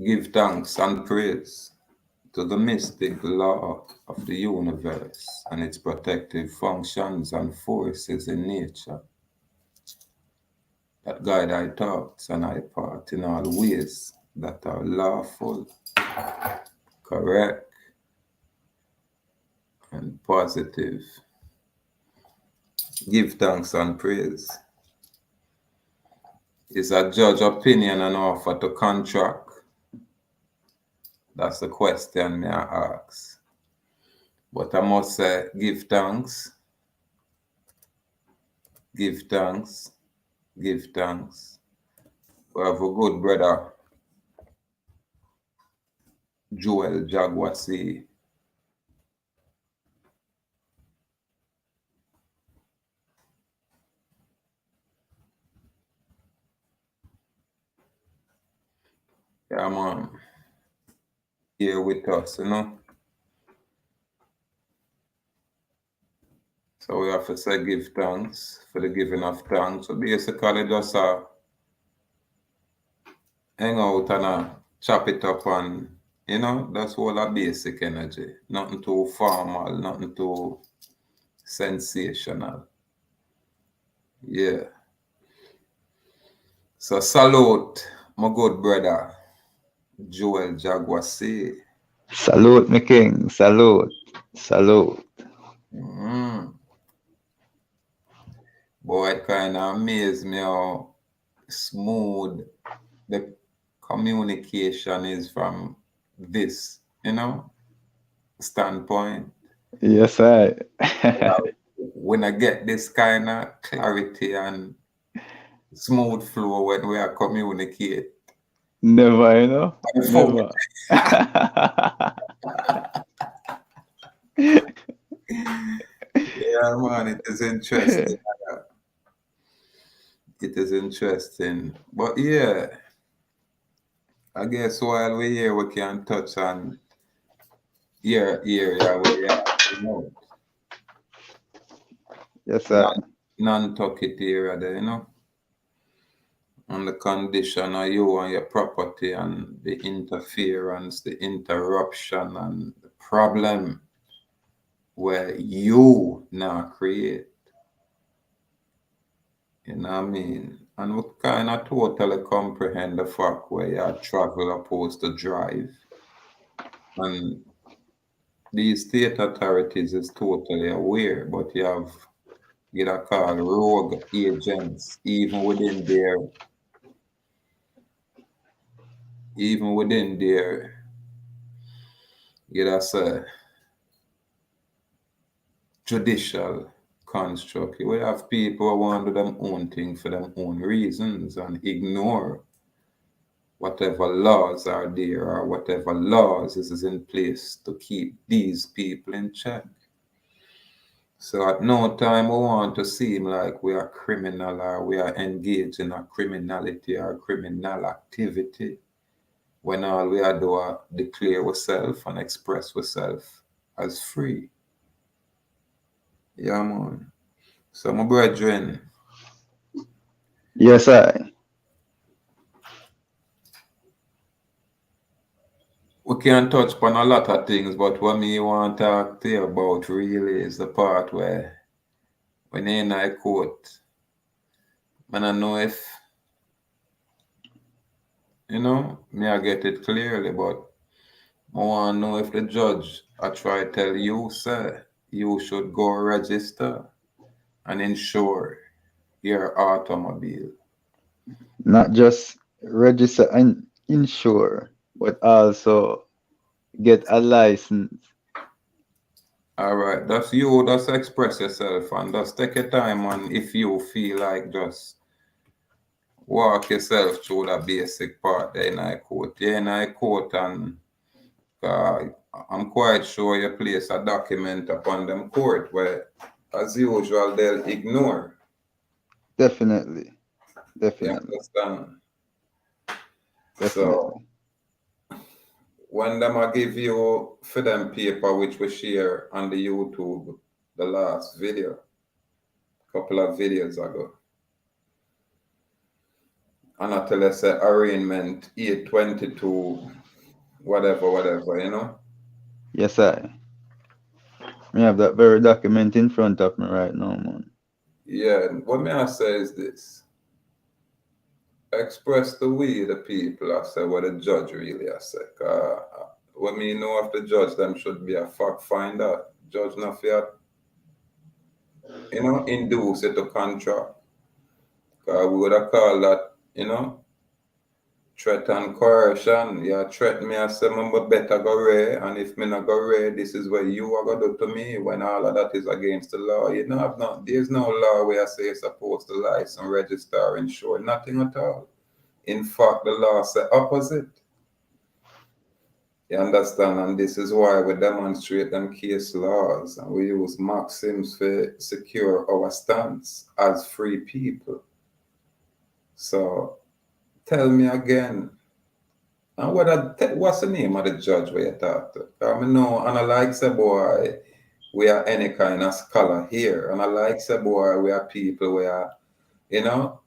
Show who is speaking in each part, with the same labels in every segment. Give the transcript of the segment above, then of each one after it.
Speaker 1: Give thanks and praise to the mystic law of the universe and its protective functions and forces in nature that guide our thoughts and our part in all ways that are lawful, correct, and positive. Give thanks and praise. Is a judge opinion and offer to contract? That's the question may I ask. But I must say, give thanks, give thanks, give thanks. We have a good brother, Joel-Jaguar C. Yeah, man, here with us, you know. So we have to say give thanks for the giving of thanks. So basically just hang out and chop it up and, you know, that's all a basic energy. Nothing too formal, nothing too sensational. Yeah. So salute, my good brother, Joel-Jaguar C.
Speaker 2: Salute, my king. Salute. Salute.
Speaker 1: Mm. Boy, it kind of amazed me how smooth the communication is from this, you know, standpoint.
Speaker 2: Yes, I.
Speaker 1: When I get this kind of clarity and smooth flow when we are communicate.
Speaker 2: Never, you know?
Speaker 1: And phone.
Speaker 2: Never.
Speaker 1: Yeah, man, it is interesting. It is interesting. But yeah, I guess while we're here, we can touch on your area where you are, you know,
Speaker 2: Yes, I.
Speaker 1: Nantucket area there, you know, and the condition of you and your property and the interference, the interruption and the problem where you now create, you know what I mean? And we kind of totally comprehend the fact where you travel opposed to drive. And these state authorities is totally aware, but you have get a call rogue agents even within their get us a judicial construct. We have people who want to do them own thing for them own reasons and ignore whatever laws are there or whatever laws is in place to keep these people in check. So at no time we want to seem like we are criminal or we are engaged in a criminality or criminal activity when all we are do are declare ourselves and express ourselves as free. Yeah, man. So my brethren,
Speaker 2: Yes, I.
Speaker 1: we can touch upon a lot of things, but what me want to talk to you about really is the part where when in I quote, man, I know if me I get it clearly, but I want to know if the judge I try tell you, sir, you should go register and insure your automobile.
Speaker 2: Not just register and insure, but also get a license.
Speaker 1: All right, that's you. Just express yourself and just take your time. And if you feel like just walk yourself through the basic part, then I quote. Then I quote, and uh, I'm quite sure you place a document upon them court where, as usual, they'll ignore.
Speaker 2: Definitely.
Speaker 1: You
Speaker 2: Definitely.
Speaker 1: understand? So
Speaker 2: Definitely.
Speaker 1: when them I give you for them paper which we share on the YouTube, the last video, couple of videos ago. And I tell you, say arraignment 822, whatever, you know?
Speaker 2: Yes, I. Me have that very document in front of me right now, man.
Speaker 1: Yeah, what may I say is this. Express the we, the people, I say, what the judge really, I say. What me know of the judge, them should be a fact finder. Judge not fear, induce it to contract. We would have called that, threat and coercion. Yeah, threat me, I say, me better go away. And if me not go away, this is what you are going to do to me when all of that is against the law. You know, there's no law where I say you're supposed to license, register, insure, nothing at all. In fact, the law say opposite. You understand? And this is why we demonstrate them case laws and we use maxims to secure our stance as free people. So tell me again, and what's the name of the judge where you talk to? 'Cause I know, and I like say, boy, we are any kind of scholar here. And I like say, boy, we are people where, you know,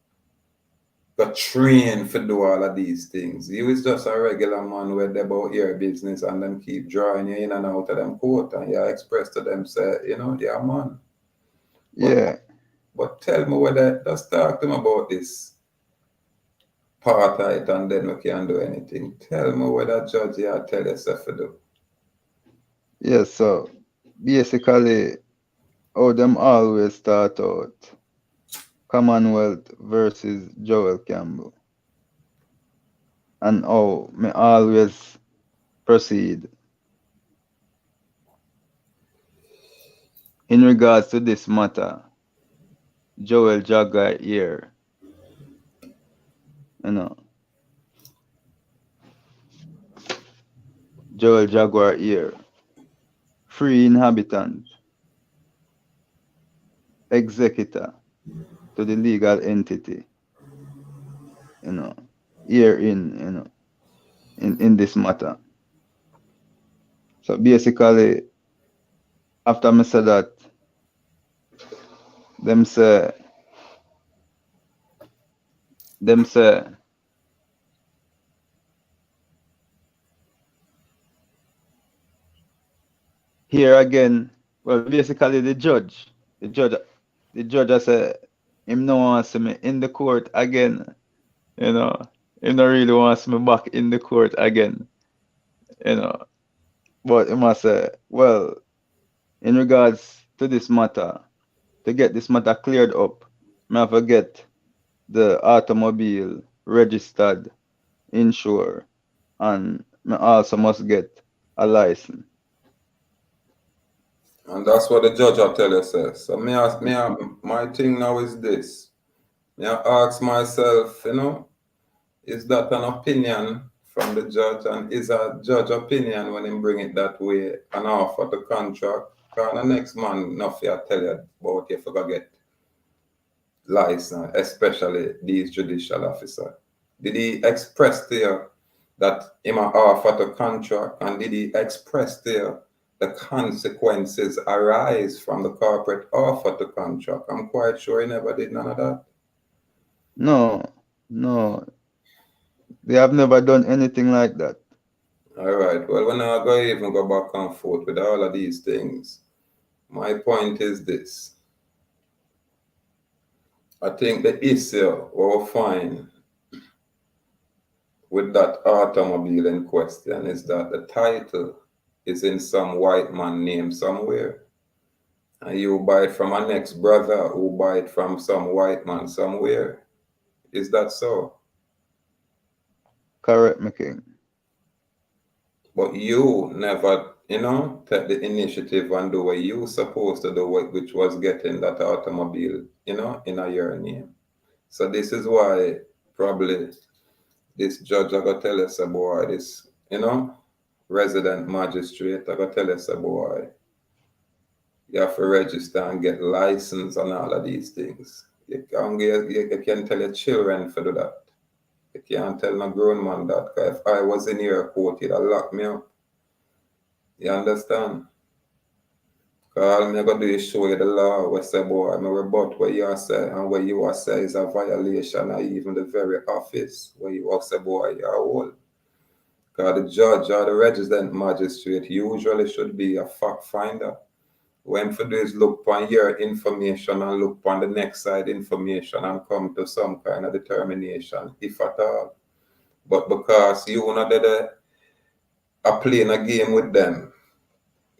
Speaker 1: got trained for do all of these things. You is just a regular man where they about your business and them keep drawing you in and out of them court and you express to them say, yeah man. But
Speaker 2: Yeah.
Speaker 1: but tell me whether just talk to me about this part of it and then we can do anything. Tell me whether judge you tell yourself to do.
Speaker 2: Yes, so basically how them always start out. Commonwealth versus Joel Campbell. And how me always proceed in regards to this matter. Joel-Jaguar here, you know, Joel-Jaguar here, free inhabitant, executor to the legal entity, you know, here in this matter. So basically, after me say that, them say, them say, here again, well, basically the judge I say, him no want to see me in the court again, you know, he no really wants me back in the court again, you know. But he must say, well, in regards to this matter, to get this matter cleared up, I have to get the automobile registered, insured, and I also must get a license.
Speaker 1: And that's what the judge will tell you says. So my thing now is this. I ask myself, is that an opinion from the judge and is a judge opinion when he bring it that way an offer to contract? Because the next man nothing I tell you about if you get license, especially these judicial officer. Did he express to you that him a offer to contract and did he express to you the consequences arise from the corporate offer to contract? I'm quite sure he never did none of that.
Speaker 2: No, no, they have never done anything like that.
Speaker 1: All right. Well, we're not going to even go back and forth with all of these things. My point is this. I think the issue we'll find with that automobile in question is that the title is in some white man name somewhere. And you buy it from an ex-brother who buy it from some white man somewhere. Is that so?
Speaker 2: Correct, me king.
Speaker 1: But you never, take the initiative and do what you supposed to do, which was getting that automobile, in a your name. So this is why probably this judge I gotta tell us boy, this, resident magistrate, I gotta tell us boy, you have to register and get license and all of these things. You can tell your children to do that. You can't tell no grown man that. 'Cause if I was in your court, you'd have locked me up. You understand? Cause me gonna do is show you the law where say boy, me rebut what you are say and what you are say is a violation of even the very office where you are say boy you are old. Cause the judge or the resident magistrate usually should be a fact finder. When for do is look upon your information and look upon the next side information and come to some kind of determination, if at all. But because you not there are playing a game with them,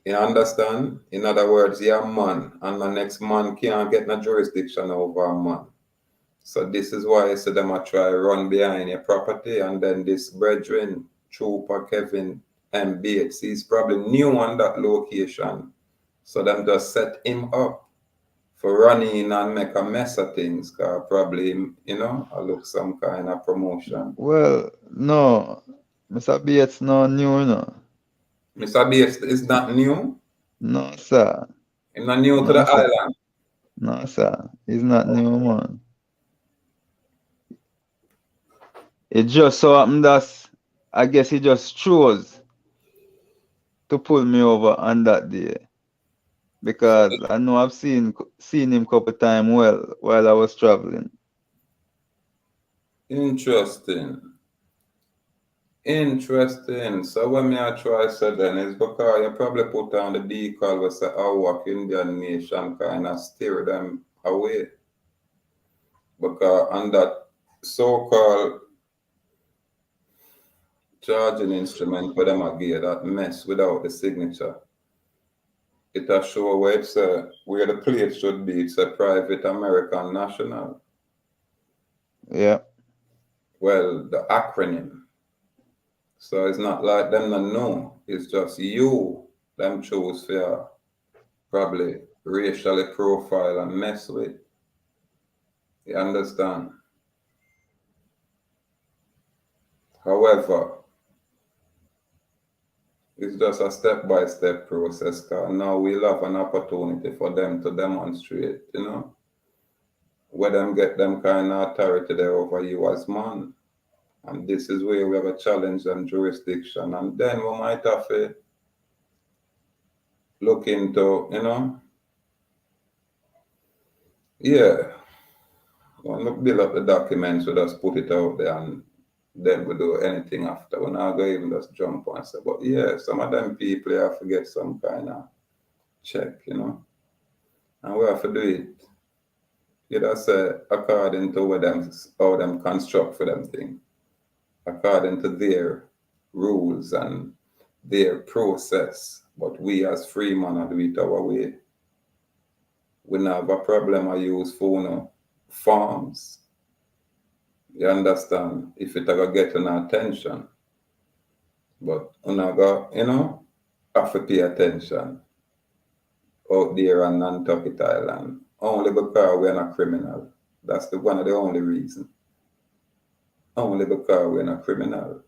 Speaker 1: you understand? In other words, you're a man, and the next man can't get no jurisdiction over a man. So this is why I said them I try run behind your property, and then this brethren, Trooper Kevin M. Bates, he's probably new on that location. So them just set him up for running and make a mess of things, cause probably, I look some kind of promotion.
Speaker 2: Well, no, Mr. Bates no new, no.
Speaker 1: Mr. Bates is not new.
Speaker 2: No, sir.
Speaker 1: He's not new to
Speaker 2: No,
Speaker 1: the
Speaker 2: sir.
Speaker 1: island.
Speaker 2: No, sir. He's not new, man. It just so happened that I guess he just chose to pull me over on that day because I know I've seen him couple times while I was traveling.
Speaker 1: Interesting. Interesting. So when me I try say then is because you probably put on the decal with say AhuuakhIndianNation kind of steer them away. Because on that so-called charging instrument for them again that mess without the signature. It a show where it's where the plate should be. It's a private American national.
Speaker 2: Yeah.
Speaker 1: Well, the acronym. So it's not like them not know. It's just you. Them choose for probably racially profile and mess with. You understand? However, it's just a step-by-step process. Cause now we'll have an opportunity for them to demonstrate, where them get them kind of authority there over you as man. And this is where we have a challenge and jurisdiction. And then we might have to look into, yeah, when we build up the documents, we just put it out there and then we do anything after. We're not going to even just jump on and say, but yeah, some of them people have to get some kind of check, and we have to do it. You just say according to how them construct for them thing, according to their rules and their process. But we as free man do it our way. We don't have a problem I use phone forms. You understand? If it ever get an attention. But unaga, have to pay attention out there on Nantucket Island. Only because we're not criminal. That's one of the only reasons. Only because we're not criminal.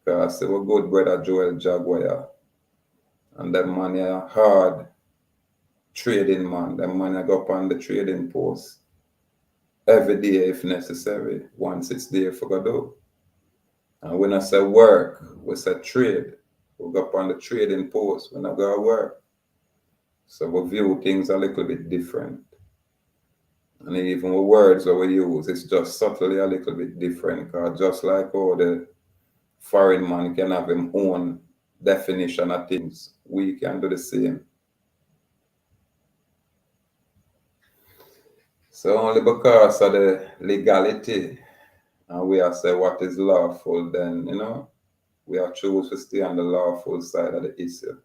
Speaker 1: Because our good brother Joel-Jaguar and them man are hard trading man. Them man go up on the trading post every day if necessary. Once it's there for go do. And when I say work, we say trade. We go up on the trading post when I go to work. So we view things a little bit different. And even the words that we use, it's just subtly a little bit different. Because just like how the foreign man can have his own definition of things, we can do the same. So only because of the legality, and we are say what is lawful, then, we are choose to stay on the lawful side of the issue.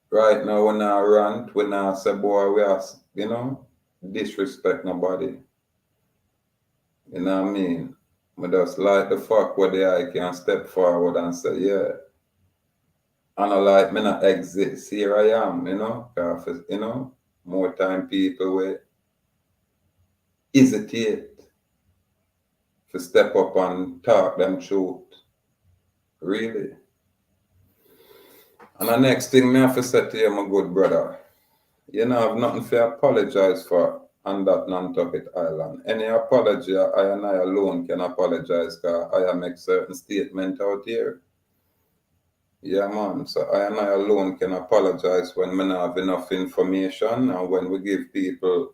Speaker 1: Right now, we not rant, we not say, boy, we are, disrespect nobody. You know what I mean? We just like the fact where I can step forward and say, yeah, I don't like me not exist. Here I am, because, more time people will hesitate to step up and talk them truth. Really. And the next thing me have to say to you, my good brother, I have nothing to apologize for on that Nantucket Island. Any apology, I and I alone can apologize because I make certain statement out here. Yeah, man. So I and I alone can apologize when we not have enough information and when we give people,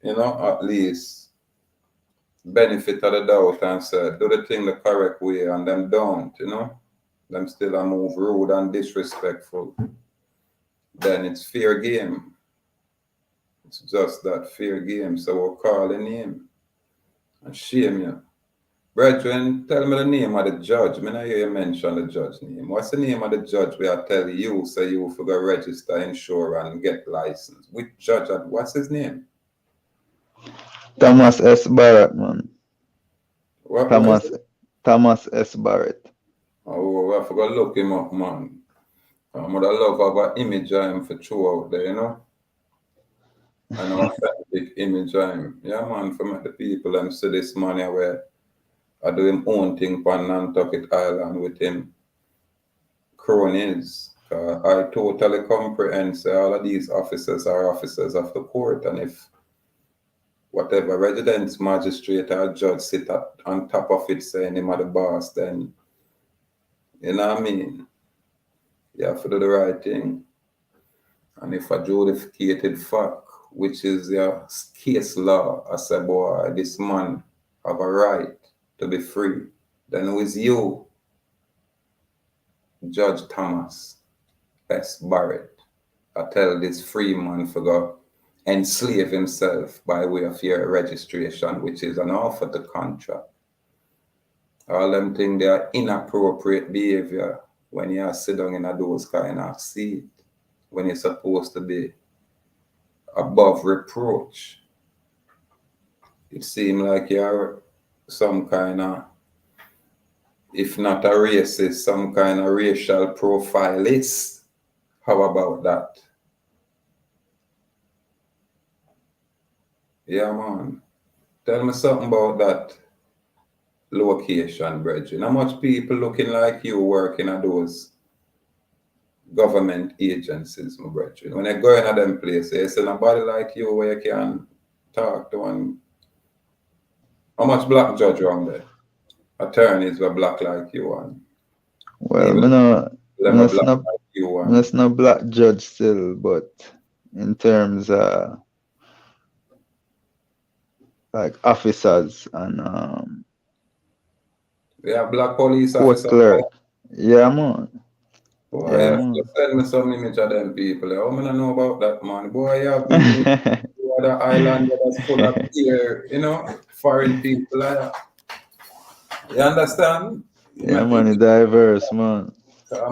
Speaker 1: at least benefit of the doubt and say, do the thing the correct way and them don't. Them still a move rude and disrespectful. Then it's fair game. It's just that fair game. So we'll call the name and shame you. Brethren, tell me the name of the judge. Me not hear you mention the judge name. What's the name of the judge where I tell you, say you for go register, insure, and get license? Which judge? What's his name?
Speaker 2: Thomas S. Barrett, man.
Speaker 1: What is
Speaker 2: Thomas
Speaker 1: it?
Speaker 2: Thomas S. Barrett.
Speaker 1: Oh, I forgot to look him up, man. Would I love have an image of him for throw out there. An authentic image of him. Yeah, man, for make the people them see this man here where I do him own thing on Nantucket Island with him cronies. I totally comprehend say all of these officers are officers of the court, and if whatever residence magistrate or judge sit on top of it saying him are the boss, then you know what I mean? You have to do the right thing. And if a justificated fact, which is your case law, I say, boy, this man have a right to be free, then with you, Judge Thomas S. Barrett, I tell this free man for go enslave himself by way of your registration, which is an offer to contract. All them things they are inappropriate behavior when you are sit down in a those kind of seat, when you're supposed to be above reproach. It seems like you're some kind of, if not a racist, some kind of racial profilist. How about that? Yeah, man. Tell me something about that location, brethren. How much people looking like you working at those government agencies, my brethren? When they go in at them places, they say nobody like you where you can talk to one. How much black judge around there? Attorneys were black like you and
Speaker 2: Well,
Speaker 1: even them are black like you
Speaker 2: me
Speaker 1: and
Speaker 2: no black judge still, but in terms like officers and
Speaker 1: we have black police
Speaker 2: court
Speaker 1: officers.
Speaker 2: clerk. Yeah, man.
Speaker 1: Boy,
Speaker 2: Yeah,
Speaker 1: you have to
Speaker 2: man.
Speaker 1: send me some image of them people. How am I know about that, man? Boy, you have image of the island that's full of foreign people. You understand? You
Speaker 2: Yeah,
Speaker 1: might
Speaker 2: man,
Speaker 1: think
Speaker 2: it diverse, man.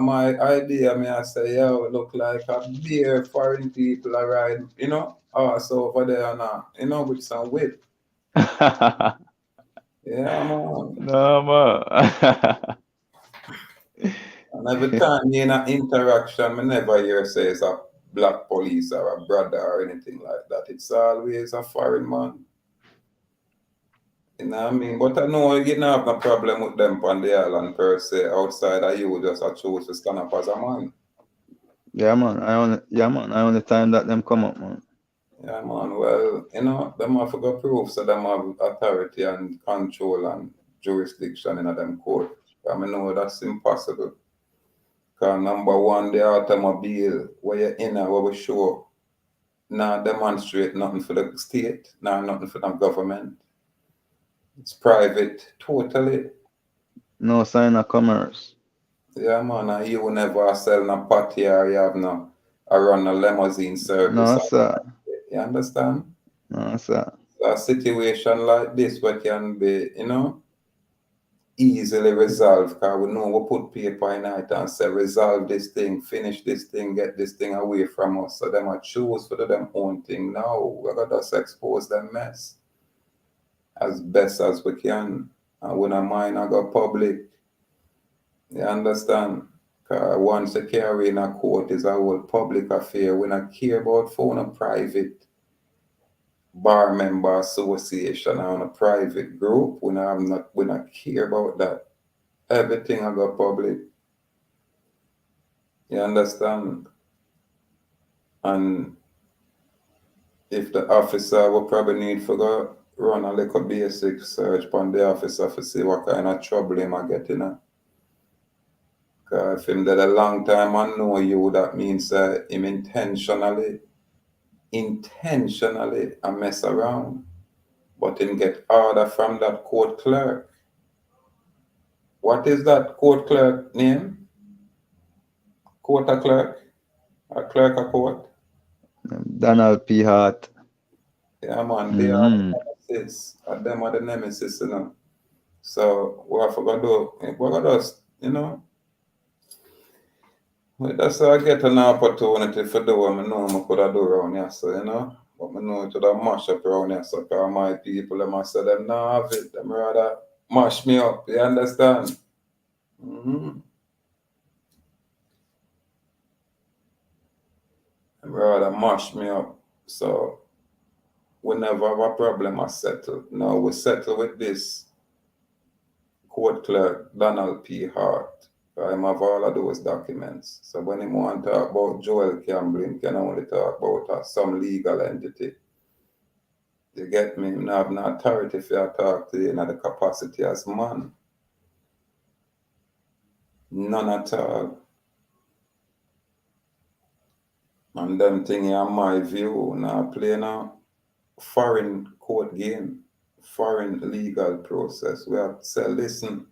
Speaker 1: my idea, I say, yo, look like a beer foreign people are riding, also over there with some whip. Yeah, man.
Speaker 2: No, man.
Speaker 1: And every time you in an interaction, I never hear say it's a black police or a brother or anything like that. It's always a foreign man. You know what I mean? But I know you don't have no problem with them on the island per se. Outside of you, just a choose to stand up as a man.
Speaker 2: Yeah, man. I only time that them come up, man.
Speaker 1: Yeah, man. Well, them have to go prove so them have authority and control and jurisdiction in them court. I mean, no, that's impossible. Because number one, the automobile where you're in, where we show not demonstrate nothing for the state, nothing for the government. It's private, totally.
Speaker 2: No sign of commerce.
Speaker 1: Yeah, man, and you will never sell no party or you have no, or run a limousine service.
Speaker 2: No, sir.
Speaker 1: You understand?
Speaker 2: No, sir.
Speaker 1: So a situation like this, what can be, easily resolved, because we know we put paper in it and say, resolve this thing, finish this thing, get this thing away from us. So them are choose for them own thing now. We got to just expose them mess as best as we can. And when a mine I go public, you understand? Because once you carry in a court is a whole public affair. We not care about phone a private bar member association or a private group. We not care about that. Everything I go public. You understand? And if the officer will probably need for go run a little basic search on the officer to see what kind of trouble him are getting at. If him did a long time and know you, that means him intentionally a mess around. But him get order from that court clerk. What is that court clerk name? Court a clerk? A clerk a court?
Speaker 2: Donald P. Hart.
Speaker 1: Yeah, man, they are
Speaker 2: Mm-hmm.
Speaker 1: the nemesis. Them are the nemesis, you know. So what I forgot do, we got us, you know. Well, that's how I get an opportunity for do what I know I could have do around here, so you know. But I know it would have mash up around here, so cause my people them must say them nah have it, them rather mash me up, you understand? Mm-hmm. Them rather mash me up. So we never have a problem I settle. Now we settle with this court clerk Donald P. Hart. I have all of those documents. So when he want to talk about Joel Campbell, he can only talk about some legal entity. You get me? I have no authority if I talk to you in the capacity as man. None at all. And them thing in my view, now playing a foreign court game, foreign legal process. We have to say, listen,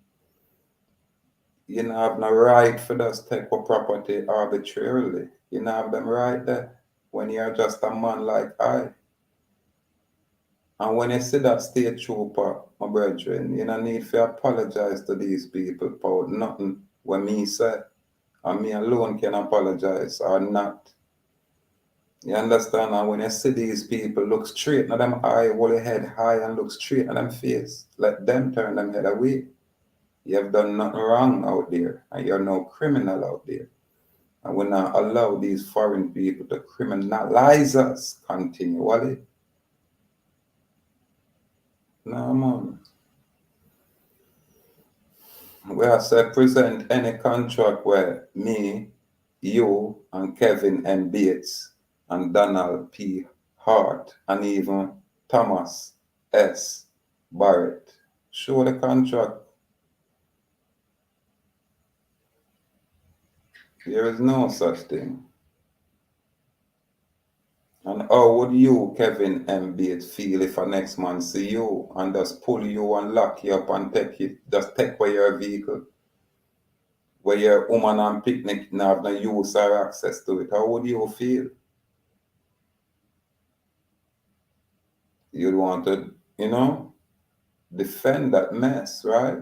Speaker 1: you don't have no right for us to take a property arbitrarily. You don't have them right there when you're just a man like I. And when you see that state trooper, my brethren, you don't need to apologize to these people for nothing when me say, and me alone can apologize or not. You understand? And when you see these people look straight at them eye, hold your head high and look straight at them face, let them turn them head away. You have done nothing wrong out there, and you're no criminal out there. And we not allow these foreign people to criminalize us continually. No, man. We are say present any contract where me, you, and Kevin M. Bates, and Donald P. Hart, and even Thomas S. Barrett. Show the contract. There is no such thing. And how would you, Kevin M. Bates, feel if a next man see you and just pull you and lock you up and take you, just take away your vehicle, where your woman and picnic now have no use or access to it? How would you feel? You'd want to, you know, defend that mess, right?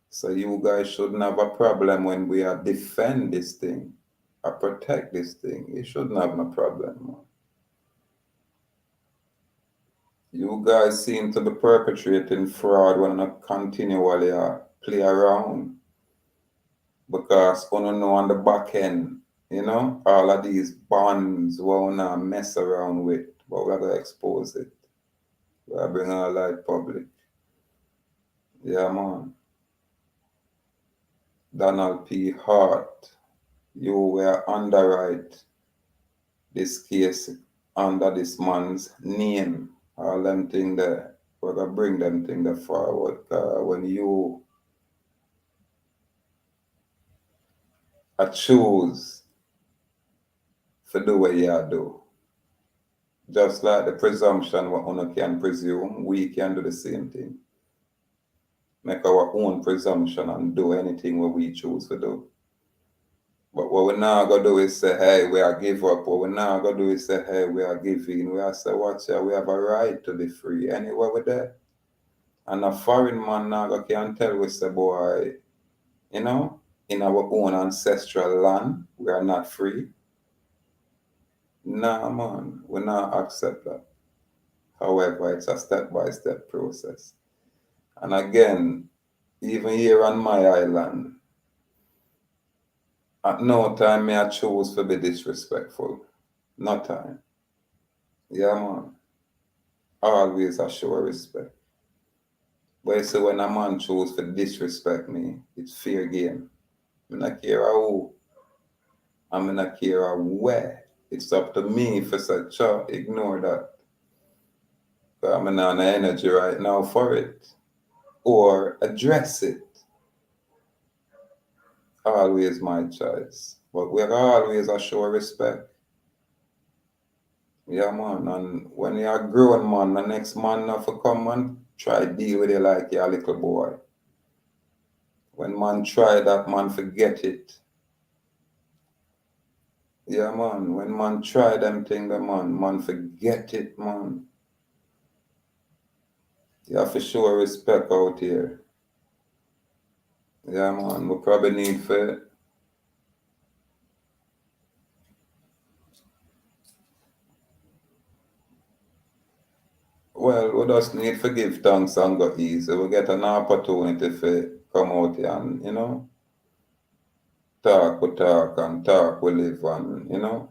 Speaker 1: So you guys shouldn't have a problem when we are defend this thing or protect this thing. You shouldn't have no problem, man. You guys seem to be perpetrating fraud when you continually play around because you know on the back end, you know, all of these bonds we wanna mess around with, but we're gonna expose it. We're bring our light public. Yeah, man. Donald P. Hart, you were underwrite this case under this man's name. All them thing there, we're gonna bring them thing there forward. When you choose to do what you do, just like the presumption what one can presume, we can do the same thing. Make our own presumption and do anything what we choose to do. But what we're not gonna do is say, hey, we are give up. What we're not gonna do is say, hey, we are giving. We are say, watch out, we have a right to be free anywhere with that. And a foreign man now can tell we say, boy, you know, in our own ancestral land, we are not free. Nah, man, we not accept that. However, it's a step-by-step process. And again, even here on my island, at no time may I choose to be disrespectful. No time. Yeah, man. Always I show respect. But you see, when a man choose to disrespect me, it's fair game. I don't care who, I'm not care where. It's up to me for such a ignore that. But I'm not on the energy right now for it. Or address it. always my choice. But we always a show respect. Yeah, man. And when you're a grown man, the next man not for come and try deal with you like you're a little boy. When man try that, man forget it. Yeah, man. When man try them thing, the man forget it, man. You have to show respect out here. Yeah, man. We probably need for well, we just need to give thanks and go easy. We get an opportunity to come out here and, talk and talk we live and,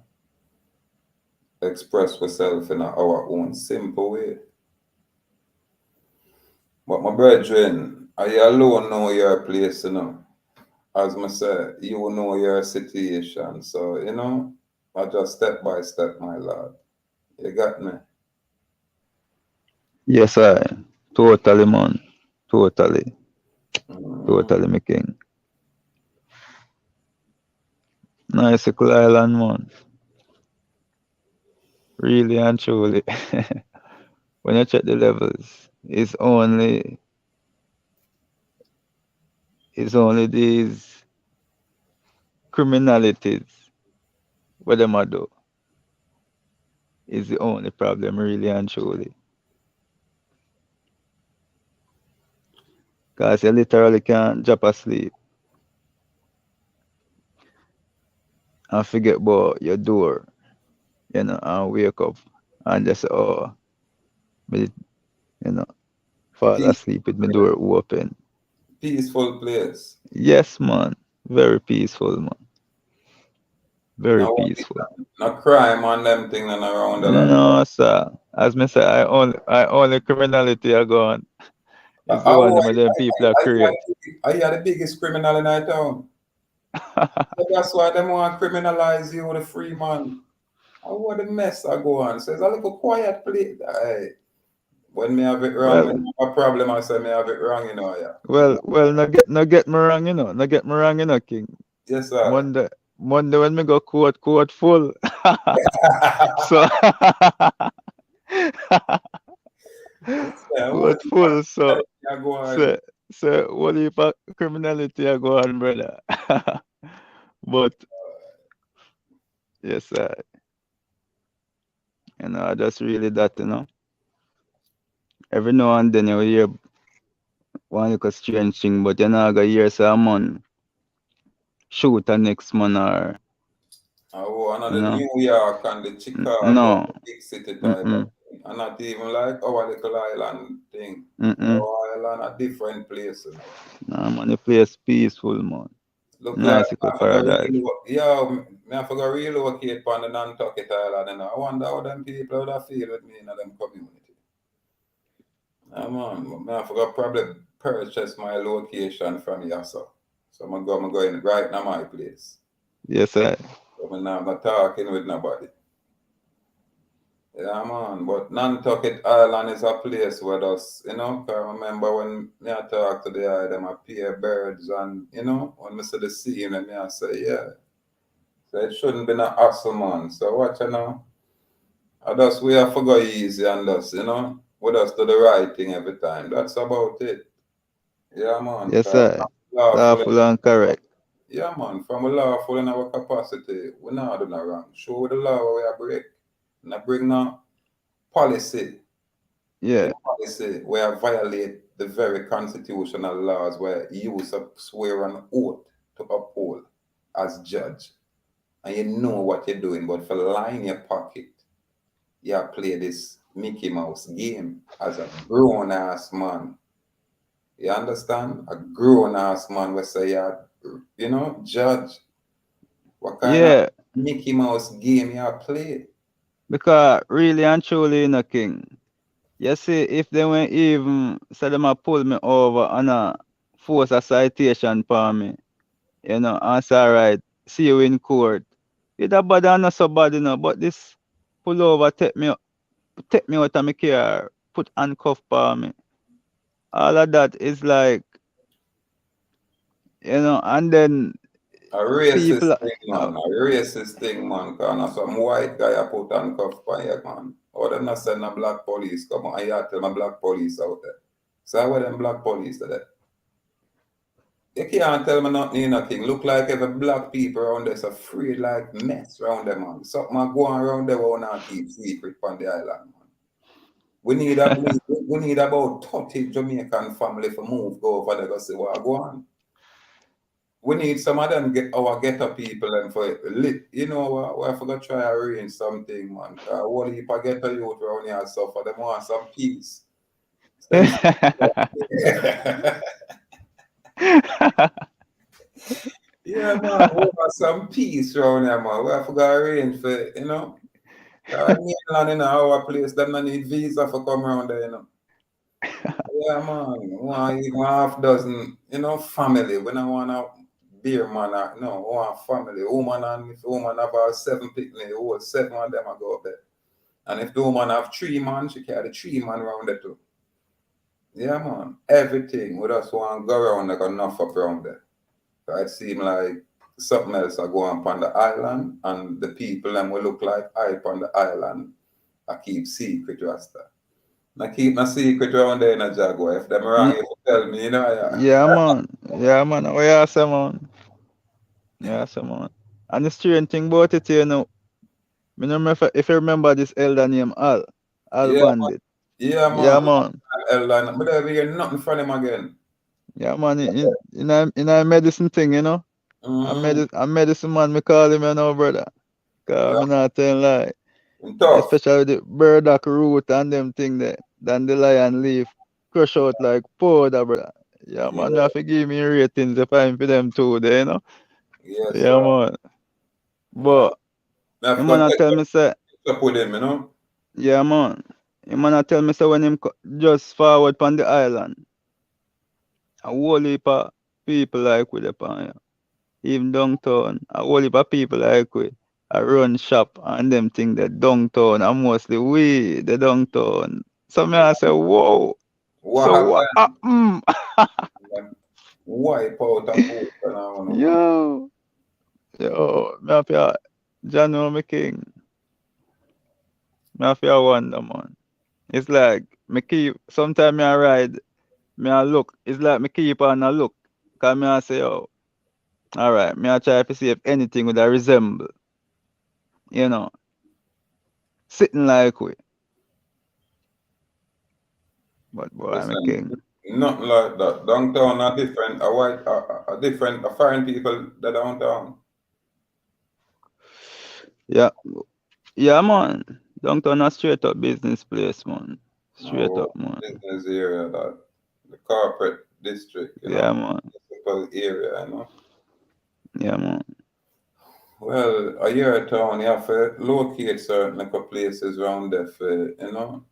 Speaker 1: express ourselves in our own simple way. But my brethren, I alone know your place, As I say, you know your situation. So, I just step by step, my lord. You got me?
Speaker 2: Yes, I. Totally, man. Totally.
Speaker 1: Mm.
Speaker 2: Totally, my king. Nice little island, man. Really and truly. When you check the levels, it's only these criminalities what them a do is the only problem, really and truly. Cause you literally can't drop asleep and forget about your door, and wake up and just me, you know, fall
Speaker 1: Peace,
Speaker 2: asleep with my door open.
Speaker 1: peaceful place.
Speaker 2: Yes, man. Very peaceful, man. Very
Speaker 1: Now,
Speaker 2: peaceful.
Speaker 1: no crime on them thing and around the lot.
Speaker 2: No, sir. As me say, I only criminality are gone. It's the one
Speaker 1: Oh,
Speaker 2: them people are create.
Speaker 1: are you the biggest criminal in our town? So that's why them want to criminalize you with a free man. Oh, what a mess I go on. Says a little quiet place. Aye. When me have it wrong,
Speaker 2: well,
Speaker 1: when I have a problem, I say me have it wrong, yeah.
Speaker 2: well. No get me wrong, No get me wrong, King.
Speaker 1: Yes, sir.
Speaker 2: Monday, Monday when me go court full. So
Speaker 1: Yeah, what
Speaker 2: court full. So
Speaker 1: I go on.
Speaker 2: so so what if criminality I go on, brother? But yes, just really that. Every now and then you hear one little strange thing, but you know, I hear someone shoot a next man or,
Speaker 1: Oh,
Speaker 2: you
Speaker 1: another
Speaker 2: know,
Speaker 1: New York and the Chicago,
Speaker 2: no,
Speaker 1: big city type of
Speaker 2: mm-mm,
Speaker 1: thing. And not even like our little island thing.
Speaker 2: mm-mm.
Speaker 1: Our island a different place,
Speaker 2: Nah, man, the place peaceful, man.
Speaker 1: Look like
Speaker 2: Nice little
Speaker 1: I forgot
Speaker 2: paradise.
Speaker 1: I forgot relocate on the Nantucket Island, I wonder how them people would have feel with me in them community. I forgot probably purchase my location from here, so I'm going right now my place.
Speaker 2: Yes,
Speaker 1: So I'm not talking with nobody. Yeah, man. But Nantucket Island is a place where us, 'cause I remember when me I talk to the eye, them I peer birds and, when I see the scene, and me I say, yeah. So it shouldn't be no hassle, man. So watch you know. I just we have to go easy and us, we just do the right thing every time. That's about it. Yeah, man.
Speaker 2: yes,
Speaker 1: 'Cause lawful,
Speaker 2: lawful and correct.
Speaker 1: yeah, man. From a lawful in our capacity, we not do no wrong. Show the law where we break. Not bring no policy.
Speaker 2: Yeah,
Speaker 1: In policy where violate the very constitutional laws where you swear an oath to uphold as judge. And you know what you're doing, but for line your pocket, you play this Mickey Mouse game as a grown ass man. You understand? A grown ass man will say, judge, what kind of
Speaker 2: yeah.
Speaker 1: Mickey Mouse game you play?
Speaker 2: Because really and truly, King. You see, if they went even say them a pull me over and force a citation for me, and say, all right, see you in court. It a bad and not so bad, but this pull over take me out of my car, put handcuff for me. All of that is like, and then
Speaker 1: A racist
Speaker 2: People,
Speaker 1: thing, man. A racist thing, man. Cause some white guy I put on cuff on you, man. Or them not send a black police come on. And you tell my black police out there. So where them black police today? You can't tell me nothing, nothing. Look like every black people around there's a free like mess around them, man. Something going around there will not keep secret on the island, man. We need about 30 Jamaican family to move go over there to see what go on. We need some of them get our ghetto people and for lit. You know what? We have to try to arrange something, man. What if I get a youth around here suffer? Them want some peace. Send some yeah, man. We want some peace around here, man. We have to arrange for it, you know. Mainland in our place, them don't need visa for come around there, you know. Yeah, man. Want even half dozen, you know, family. We don't want a beer man, no, we want family. Woman and if the woman have a 7 picnic, whole 7 of them are go up there. And if the woman have 3 man, she carry the 3 man around there too. Yeah, man. Everything. We just want to go around like enough up around there. So it seem like something else are going on the island, and the people them will look like hype on the island. I keep secret rasta. I keep my secret around there in a Jaguar. If them wrong, you tell me, you know.
Speaker 2: yeah, man. Yeah, man. Oh, yeah, say, man. Yeah, say, man. And the strange thing about it, you know, me no remember if you remember this elder named Al
Speaker 1: Yeah,
Speaker 2: Bandit.
Speaker 1: yeah, man.
Speaker 2: Yeah, man.
Speaker 1: But never hear nothing from him again.
Speaker 2: Yeah, man. In a medicine thing, you know.
Speaker 1: Mm-hmm.
Speaker 2: A medicine man, me call him, you know, brother. Cause
Speaker 1: Yeah,
Speaker 2: I'm not telling lie.
Speaker 1: tough.
Speaker 2: Especially the burdock root and them thing there. Dandelion leaf crush out like powder, brother. Yeah, man, you
Speaker 1: Yeah,
Speaker 2: have to give me ratings if I'm for them too there, you know?
Speaker 1: yes,
Speaker 2: Yeah,
Speaker 1: sir.
Speaker 2: man.
Speaker 1: Yeah.
Speaker 2: But
Speaker 1: I
Speaker 2: him man
Speaker 1: forgot
Speaker 2: a
Speaker 1: to
Speaker 2: tell me say,
Speaker 1: up with him, you know.
Speaker 2: yeah, man. Him man a tell me say when him just forward on the island, a whole heap of people like with upon yeah. Even downtown, a whole heap of people like we I run shop and them thing that downtown and mostly we the downtown. So me I say, whoa.
Speaker 1: What
Speaker 2: So what?
Speaker 1: happened? Them wipe out a post and I don't know.
Speaker 2: Yo, yo, me have to, John know me king. Me have to wonder, man. It's like me keep. Sometimes me I ride, me I look. It's like me keep on a look. Cause me I say, oh, all right. Me I try to see if anything would I resemble, you know, sitting like we. But boy, I'm a
Speaker 1: Listen,
Speaker 2: king.
Speaker 1: nothing like that. Downtown are different. A white, a different, a foreign people the downtown.
Speaker 2: Yeah, yeah, man. Downtown a straight up business place, man. Straight up,
Speaker 1: No
Speaker 2: man.
Speaker 1: business area, that the corporate district, you
Speaker 2: Yeah,
Speaker 1: know,
Speaker 2: man.
Speaker 1: municipal area, you know.
Speaker 2: Yeah, man.
Speaker 1: Well, a year town, you have to locate certain like, places around there for, you know,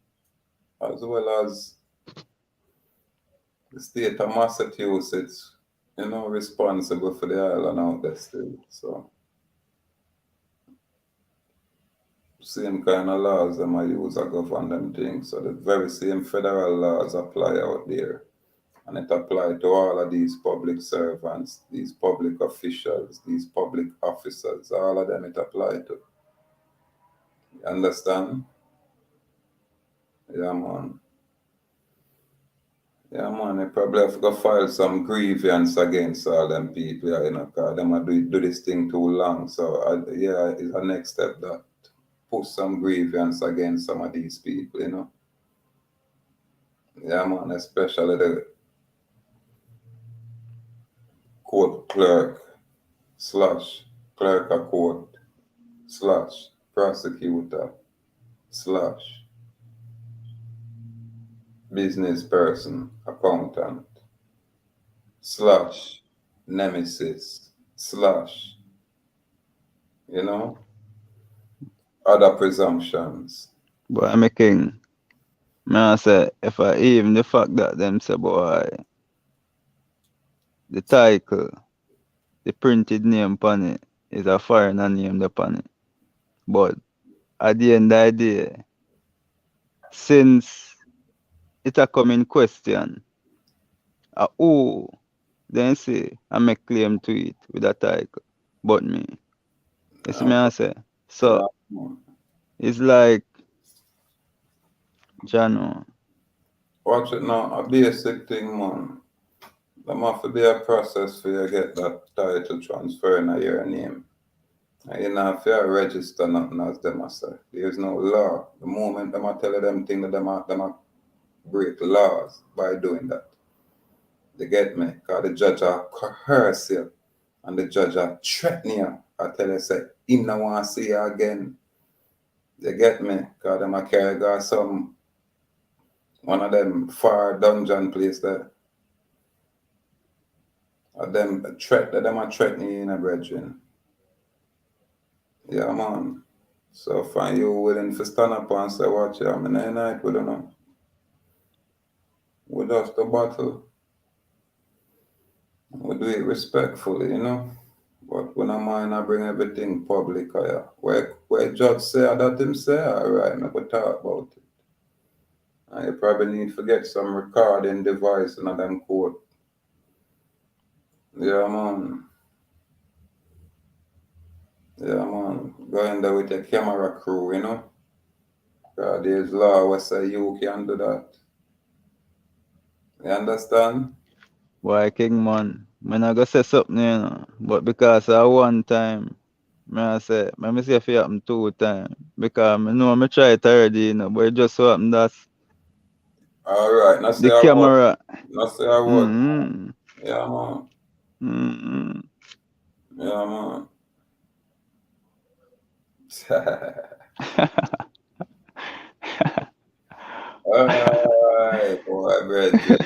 Speaker 1: as well as the state of Massachusetts, you know, responsible for the island out there still. So same kind of laws them I use I govern them things. So the very same federal laws apply out there. And it apply to all of these public servants, these public officials, these public officers, all of them it apply to. You understand? Yeah, man. Yeah, man, they probably have to file some grievance against all them people, yeah, you know, because them are do this thing too long. So, yeah, it's a next step that put some grievance against some of these people, you know. Yeah, man, especially the court clerk slash clerk of court slash prosecutor slash business person, accountant slash nemesis slash, you know, other presumptions.
Speaker 2: But I'm a king. Me I say, if I even the fact that them say, boy, the title, the printed name upon it is a foreigner name upon it. But at the end of the day, since it a come in question, who then say I make claim to it with a title. but me. You see me
Speaker 1: Yeah,
Speaker 2: I say? So
Speaker 1: yeah.
Speaker 2: it's like Jano.
Speaker 1: Watch it now, a basic thing, man. There must be a process for you get that title transfer in your name. And you know, if you register nothing as them I say. There's no law. The moment them I tell you them thing that them a break laws by doing that. They get me? Because the judge are coerce you and the judge are threaten you. I tell you, say, him no want to see you again. They get me? Because them a carry got some, one of them far dungeon place there. Them threat, them are threatening you in a brethren. Yeah, man. So find you willing to stand up and say, watch it, I'm in the night, we don't know. We just the battle. We do it respectfully, you know. But when I mind I bring everything public, yeah. Where judge say that him say, alright, I could talk about it. And you probably need to get some recording device in them court. Yeah, man. Yeah, man. Go in there with your camera crew, you know. There's law where say you can do that. You understand?
Speaker 2: Why King man? Man I go say something, you know. But because I one time, I say, let me see if it happen 2 times. Because I know I try it already, you know, but it just so happen that
Speaker 1: Alright, now say
Speaker 2: the
Speaker 1: I what?
Speaker 2: camera.
Speaker 1: Now say I what?
Speaker 2: Mm-hmm.
Speaker 1: Yeah, man.
Speaker 2: Mm-hmm.
Speaker 1: Yeah, man. Alright, boy, brethren.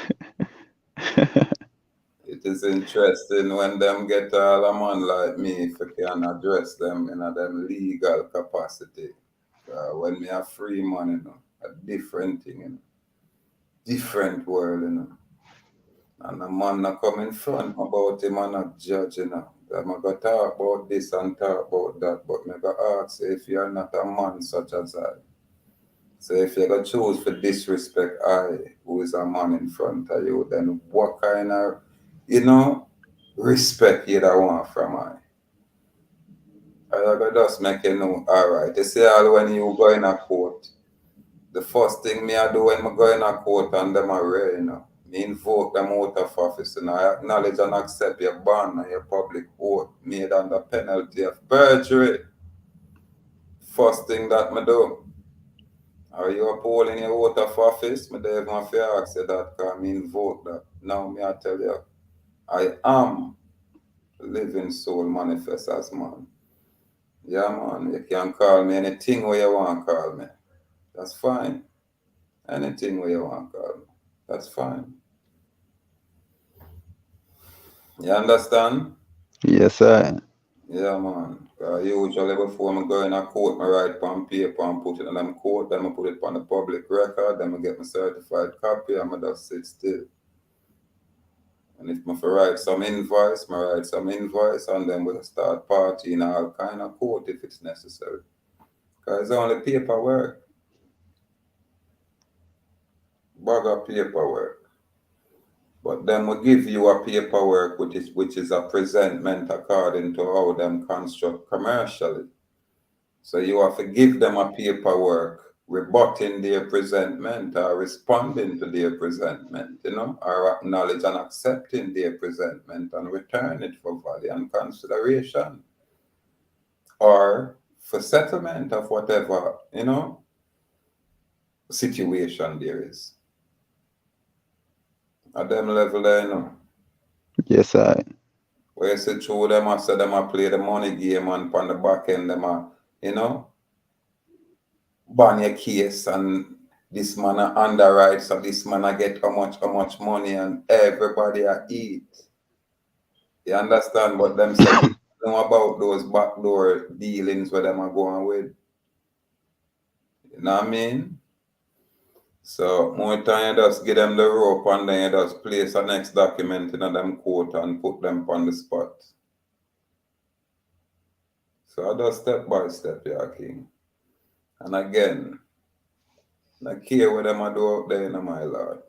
Speaker 1: It is interesting when them get all a man like me if you can address them in a them legal capacity. When me a free man, you know, a different thing, you know, different world, you know. And a man not come in front about him and not judge, you know. I'm going to talk about this and talk about that, but me go ask you if you're not a man such as I. So if you're going to choose for disrespect I, who is a man in front of you, then what kind of, you know, respect you that want from I? I gotta just make you know, alright. You see all when you go in a court, the first thing me I do when I go in a court and them are rare, you know. Me invoke them out of office and I acknowledge and accept your bond and your public oath made under penalty of perjury. First thing that me do. Are you upholding your oath of office? Me don't even have to ask you that because me invoke that. Now me I tell you, I am living soul manifest as man. Yeah man, you can call me anything where you want to call me. That's fine. Anything where you want to call me. That's fine. You understand?
Speaker 2: Yes, I.
Speaker 1: Yeah, man. Usually before I go in a court, I write on paper and put it in them court, then I put it on the public record, then I get my certified copy and I just sit still. And if I write some invoice, I write some invoice and then we'll start partying all kind of court if it's necessary. Because it's only paperwork, bag of paperwork. But then we give you a paperwork which is a presentment according to how them construct commercially. So you have to give them a paperwork rebutting their presentment or responding to their presentment, you know, or acknowledge and accepting their presentment and return it for value and consideration or for settlement of whatever, you know, situation there is. At them level there, you know.
Speaker 2: Yes, I.
Speaker 1: Where you see through them, I say them I play the money game and on the back end them I, you know, ban your case and this man a underwrite, so this man a get how much money and everybody a eat. You understand? But them say know about those backdoor dealings where them are going with. You know what I mean? So more time you just give them the rope and then you just place a next document in a them court and put them on the spot. So I just step by step, yeah, King. And again, I care what them I do out there in my lord.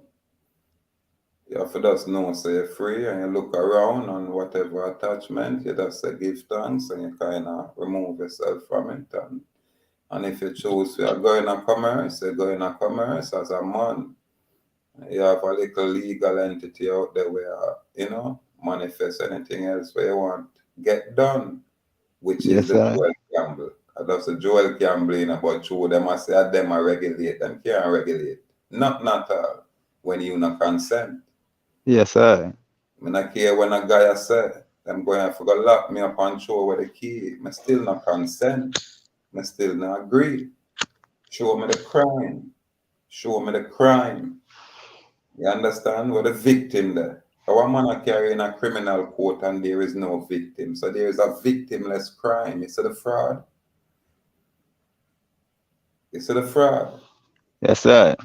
Speaker 1: You have to just know say you're free and you look around and whatever attachment, you just say give thanks and you kind of remove yourself from it. And if you choose to go in a commerce, you go in a commerce as a man. You have a little legal entity out there where, manifest anything else where you want. Get done, which is
Speaker 2: Yes,
Speaker 1: the
Speaker 2: sir.
Speaker 1: Joel Gamble. And that's the Joel gambling about true. Them I say them are regulate. Them can't regulate. Not all. When you not consent.
Speaker 2: Yes, sir.
Speaker 1: I not care when a guy say, them going to go lock me up and show with the key. I still not consent. I still not agree. Show me the crime. Show me the crime. You understand? We're the victim there. Our man are carrying a criminal court and there is no victim. So there is a victimless crime. You see the fraud? You see the fraud?
Speaker 2: Yes, sir.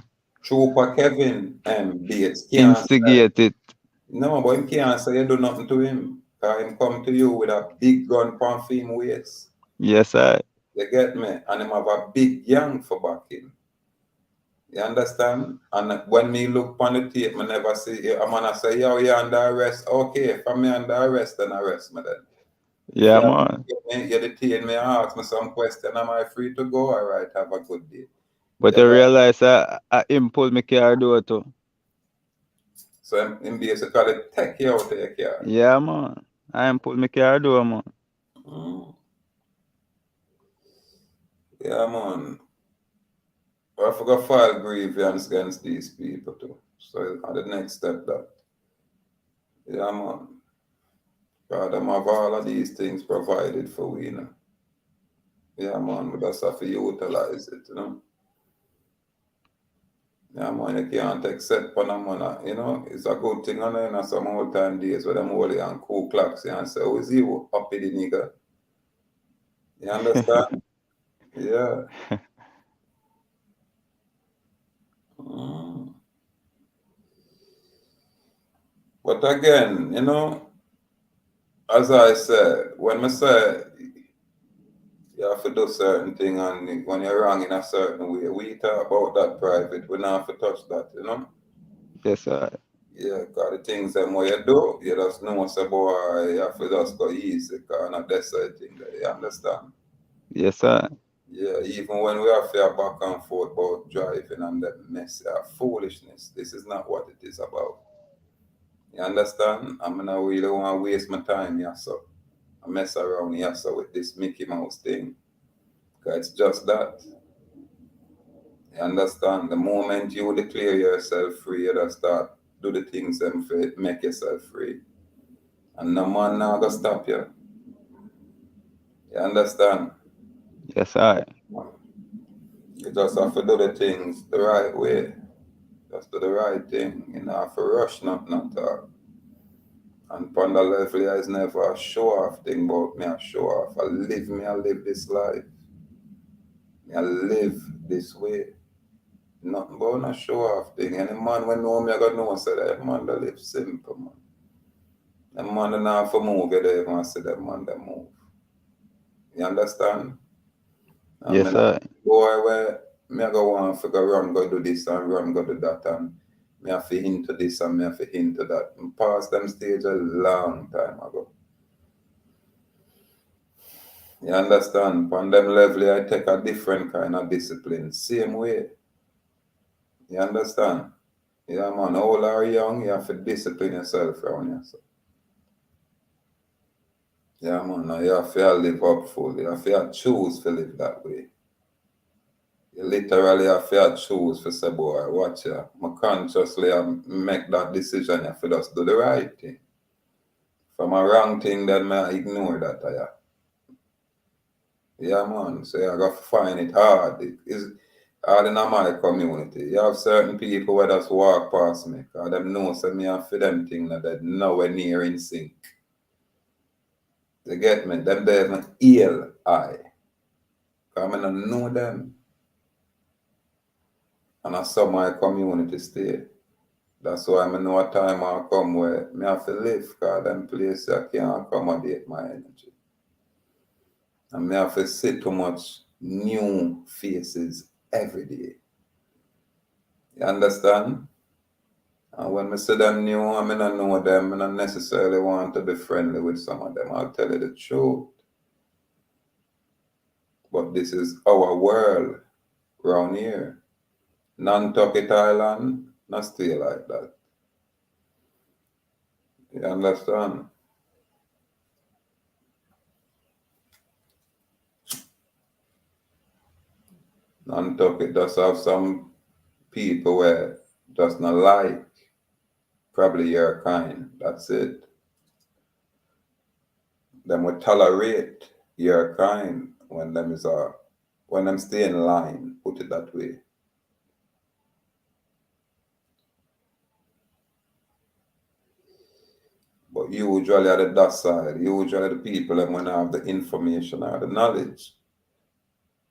Speaker 1: Trooper Kevin M. Bates can't say,
Speaker 2: Instigate it.
Speaker 1: no, but he can't say you do nothing to him. Because him come to you with a big gun pump for him waist.
Speaker 2: Yes, sir.
Speaker 1: You get me? And him have a big gang for backing. You understand? And when me look on the tape, me never see a man I say, yo, you're under arrest. Okay, if I'm under arrest, then arrest me then. If
Speaker 2: Yeah,
Speaker 1: you have
Speaker 2: man.
Speaker 1: you detain me, ask me some question, am I free to go? All right, have a good day.
Speaker 2: But
Speaker 1: You
Speaker 2: I
Speaker 1: got,
Speaker 2: realize I him pull me car door too.
Speaker 1: so him basically take you out of your car.
Speaker 2: Yeah, man. I him pull me car door, man.
Speaker 1: Mm. Yeah, man. I forgot file grievance against these people too. So on the next step that. Yeah, man. God, them have all of these things provided for we, you know. Yeah, man, we just have to utilize it, you know. Yeah, man, you can't accept Panama, you know. It's a good thing, you know, some old time days where them holy and cool clocks, you know, and say, oh, is you up in the nigga? You understand? Yeah. Mm. But again, you know, as I said, when I say you have to do certain thing and when you're wrong in a certain way, we talk about that private, we don't have to touch that, you know?
Speaker 2: Yes, sir.
Speaker 1: Yeah, because the things that what you do, you just know, say, boy, you have to just go easy, because not that sort of thing there, you understand?
Speaker 2: Yes, sir.
Speaker 1: Yeah, even when we have to back and forth about driving and that mess, foolishness, this is not what it is about. You understand? I mean, I really want to waste my time, yeah, so I mess around, yeah, so with this Mickey Mouse thing, because it's just that. You understand? The moment you declare yourself free, you just start do the things and make yourself free. And no man now gonna stop you. You understand?
Speaker 2: Yes, sir.
Speaker 1: You just have to do the things the right way. Just do the right thing. You know, have to rush, not talk. And upon the level, is never a show off thing about me, a show off. I live this life. I live this way. Nothing but a show off thing. Any man when know me, I got know say that man that live simple, man. That man that not have to move, you don't even see that man that move. You understand? I
Speaker 2: Yes,
Speaker 1: mean,
Speaker 2: sir.
Speaker 1: boy, where me I go want to go run, go do this and run, go do that, and me have to hint to this and me have to hint to that. And past them stage a long time ago. You understand? On them level, I take a different kind of discipline. Same way. You understand? Yeah, man. Old or young, you have to discipline yourself around yourself. Yeah, man. Now you have to live up fully. You have to choose to live that way. You literally have to choose for say, boy, watch ya. I consciously make that decision. You have to just do the right thing. From a wrong thing, then I ignore that. Yeah, man. So I got to find it hard. It is hard in my community. You have certain people where just walk past me. Because them know say me and for them thing that they're nowhere near in sync. You get me? Them they even ill eye. Because I don't know them. And I saw my community stay. That's why I know a time will come where me have to live because them places I can't accommodate my energy. And me have to see too much new faces every day. You understand? And when I see them new, I mean, I know them, and I don't necessarily want to be friendly with some of them. I'll tell you the truth. But this is our world around here. Nantucket Island, not stay like that. You understand? Nantucket does have some people where does not like probably your kind. That's it. Them will tolerate your kind when them stay in line, put it that way. But usually at the that side, usually the people them when have the information or the knowledge.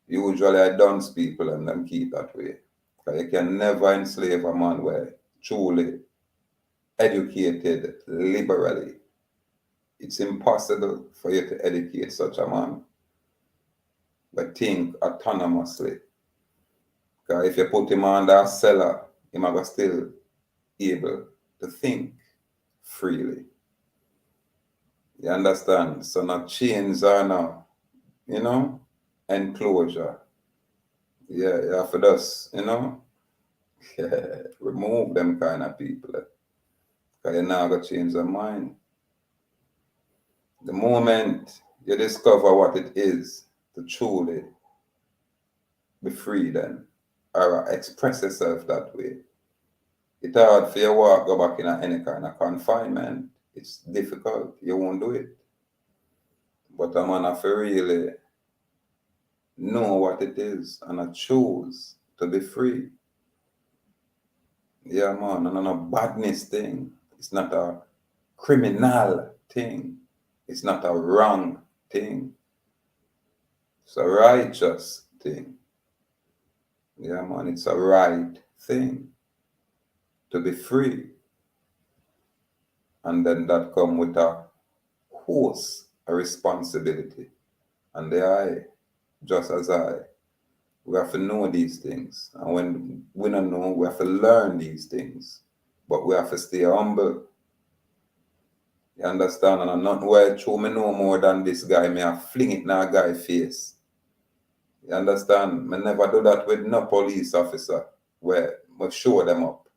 Speaker 1: Usually I dance people and them keep that way. 'Cause you can never enslave a man where truly educated liberally. It's impossible for you to educate such a man but think autonomously. Because if you put him under a cellar, he might still able to think freely. You understand? So not chains or no, enclosure. Yeah, you have to just, remove them kind of people. Because you're not going to change their mind. The moment you discover what it is to truly be free then, or express yourself that way, it's hard for you to go back in any kind of confinement. It's difficult. You won't do it. But a man have to really know what it is and I choose to be free. Yeah, man, and not a badness thing. It's not a criminal thing. It's not a wrong thing. It's a righteous thing. Yeah, man, it's a right thing to be free. And then that come with a host, a responsibility. And just as we have to know these things. And when we don't know, we have to learn these things. But we have to stay humble. You understand? And I'm not well true me know more than this guy. Me I fling it in a guy face. You understand? Me never do that with no police officer where I show them up.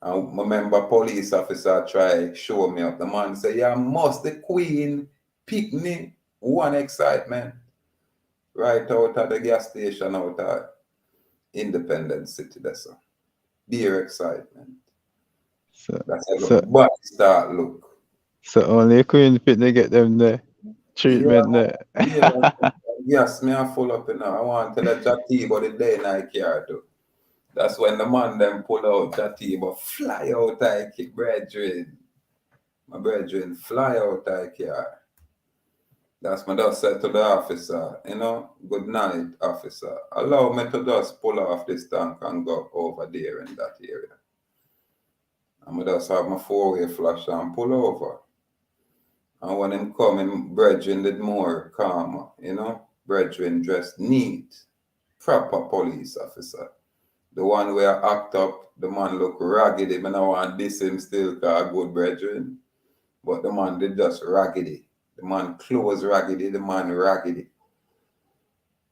Speaker 1: And remember police officer try show me up. The man say, yeah, must the queen pick me. One excitement. Right out at the gas station out at Independence City. That's all. Dear excitement.
Speaker 2: So,
Speaker 1: That's how
Speaker 2: so,
Speaker 1: everybody start look.
Speaker 2: so only Queen Fit to get them the
Speaker 1: Yeah,
Speaker 2: treatment there.
Speaker 1: yeah. Yes, me I full up, I want to let chatty but the day night care too. That's when the man them pull out chatty but fly out I kick brethren. My brethren fly out I care. That's my just said to the officer, good night, officer. Allow me to just pull off this tank and go over there in that area. And I just have my four-way flash and pull over. And when him come, him brethren did more calm, brethren dressed neat, proper police officer. The one where act up, the man look raggedy. I don't want this him still call good brethren. But the man did just raggedy. The man clothes raggedy, the man raggedy.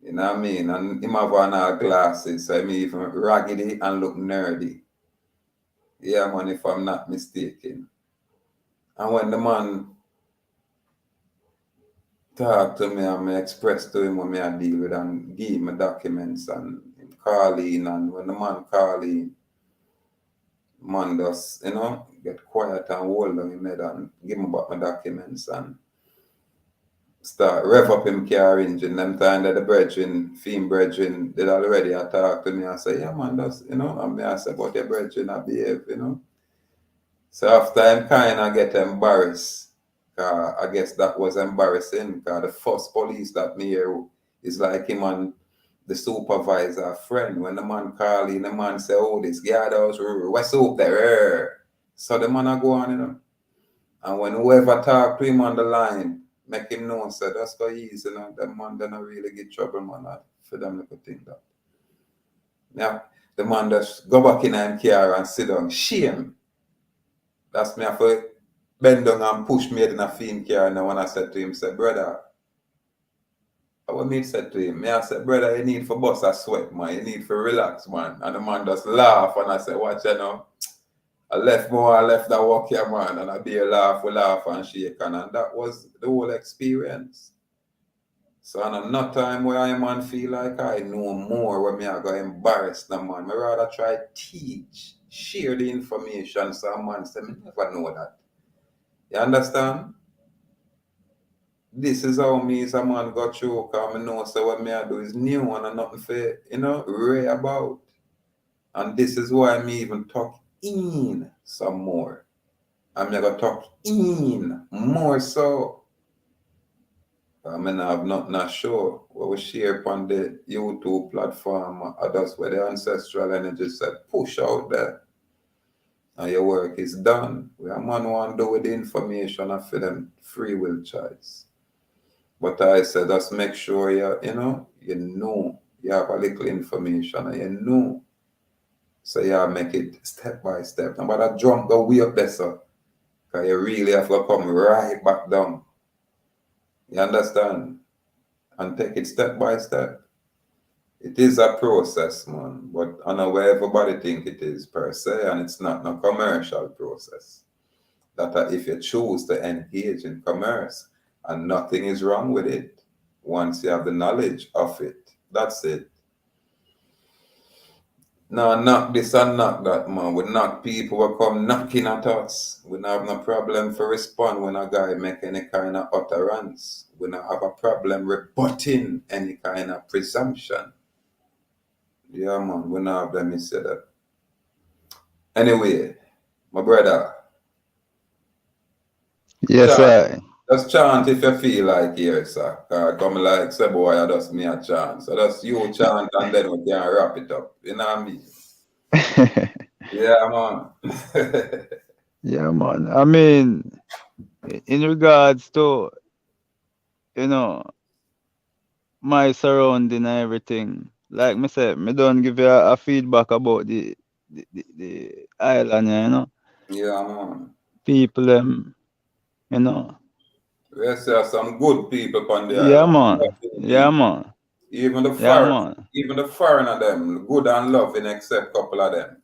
Speaker 1: You know what I mean? And him have on glasses, so him even raggedy and look nerdy. Yeah, man, if I'm not mistaken. And when the man talk to me and me express to him what me I deal with and give him my documents and him call in, and when the man call in, man just, get quiet and hold on him head and give him back my documents and start rev up him car engine. Them time that the brethren, theme brethren, did already talk to me and say, yeah man, that's, and me I say, but your brethren I behave. So after I'm kind of get embarrassed, I guess that was embarrassing because the first police that me hear is like him and the supervisor friend. When the man call in, the man say, oh, this guy does, what's up there? So the man I go on, And when whoever talk to him on the line, make him know, say, that's go easy, the man don't really get trouble, man, for them to think that. Yeah, the man just go back in his car and sit down, shame. That's me have to bend down and push me in a fiend car. And when I said to him, say, brother, what me said to him? Me I said, brother, you need for bust a sweat, man. You need for relax, man. And the man just laugh. And I said, watch you know. I left that walk here, man. And I be a laugh, we laugh and shake. And that was the whole experience. So and no time where I man feel like I know more where me I go embarrass the man. I rather try teach, share the information so a man say me never know that. You understand? This is how me as a man got through because I know so what me I do is new and I'm nothing for rare about. And this is why me even talk in some more. I'm gonna talk in more so. I mean, I'm not sure what we share upon the YouTube platform, others where the ancestral energy said, push out there and your work is done. We are man want to do with the information and for them free will choice. But I said, just make sure you have a little information and you know. So you make it step by step. And but that jump go way up there, so because you really have to come right back down. You understand? And take it step by step. It is a process, man, but I know where everybody think it is per se, and it's not no commercial process. That if you choose to engage in commerce, and nothing is wrong with it, once you have the knowledge of it, that's it. Now, knock this and knock that, man. We knock people will come knocking at us. We don't have no problem for respond when a guy make any kind of utterance. We don't have a problem rebutting any kind of presumption. Yeah, man, we don't have them, he said that. Anyway, my brother,
Speaker 2: Yes,
Speaker 1: chant,
Speaker 2: I.
Speaker 1: just chant if you feel like here, sir. Come like, say, boy, I just me a chant. So that's you chant and then we can wrap it up. You know what I mean? Yeah, man.
Speaker 2: Yeah, man. I mean, in regards to, you know, my surrounding and everything, like me said, me don't give you a feedback about the island,
Speaker 1: Yeah, man.
Speaker 2: people, you know.
Speaker 1: Yes, there are some good people on the
Speaker 2: Yeah,
Speaker 1: island.
Speaker 2: man.
Speaker 1: Loving
Speaker 2: Yeah,
Speaker 1: people.
Speaker 2: man.
Speaker 1: Even the
Speaker 2: Yeah,
Speaker 1: foreign,
Speaker 2: man.
Speaker 1: even the foreigner them, good and loving except couple of them.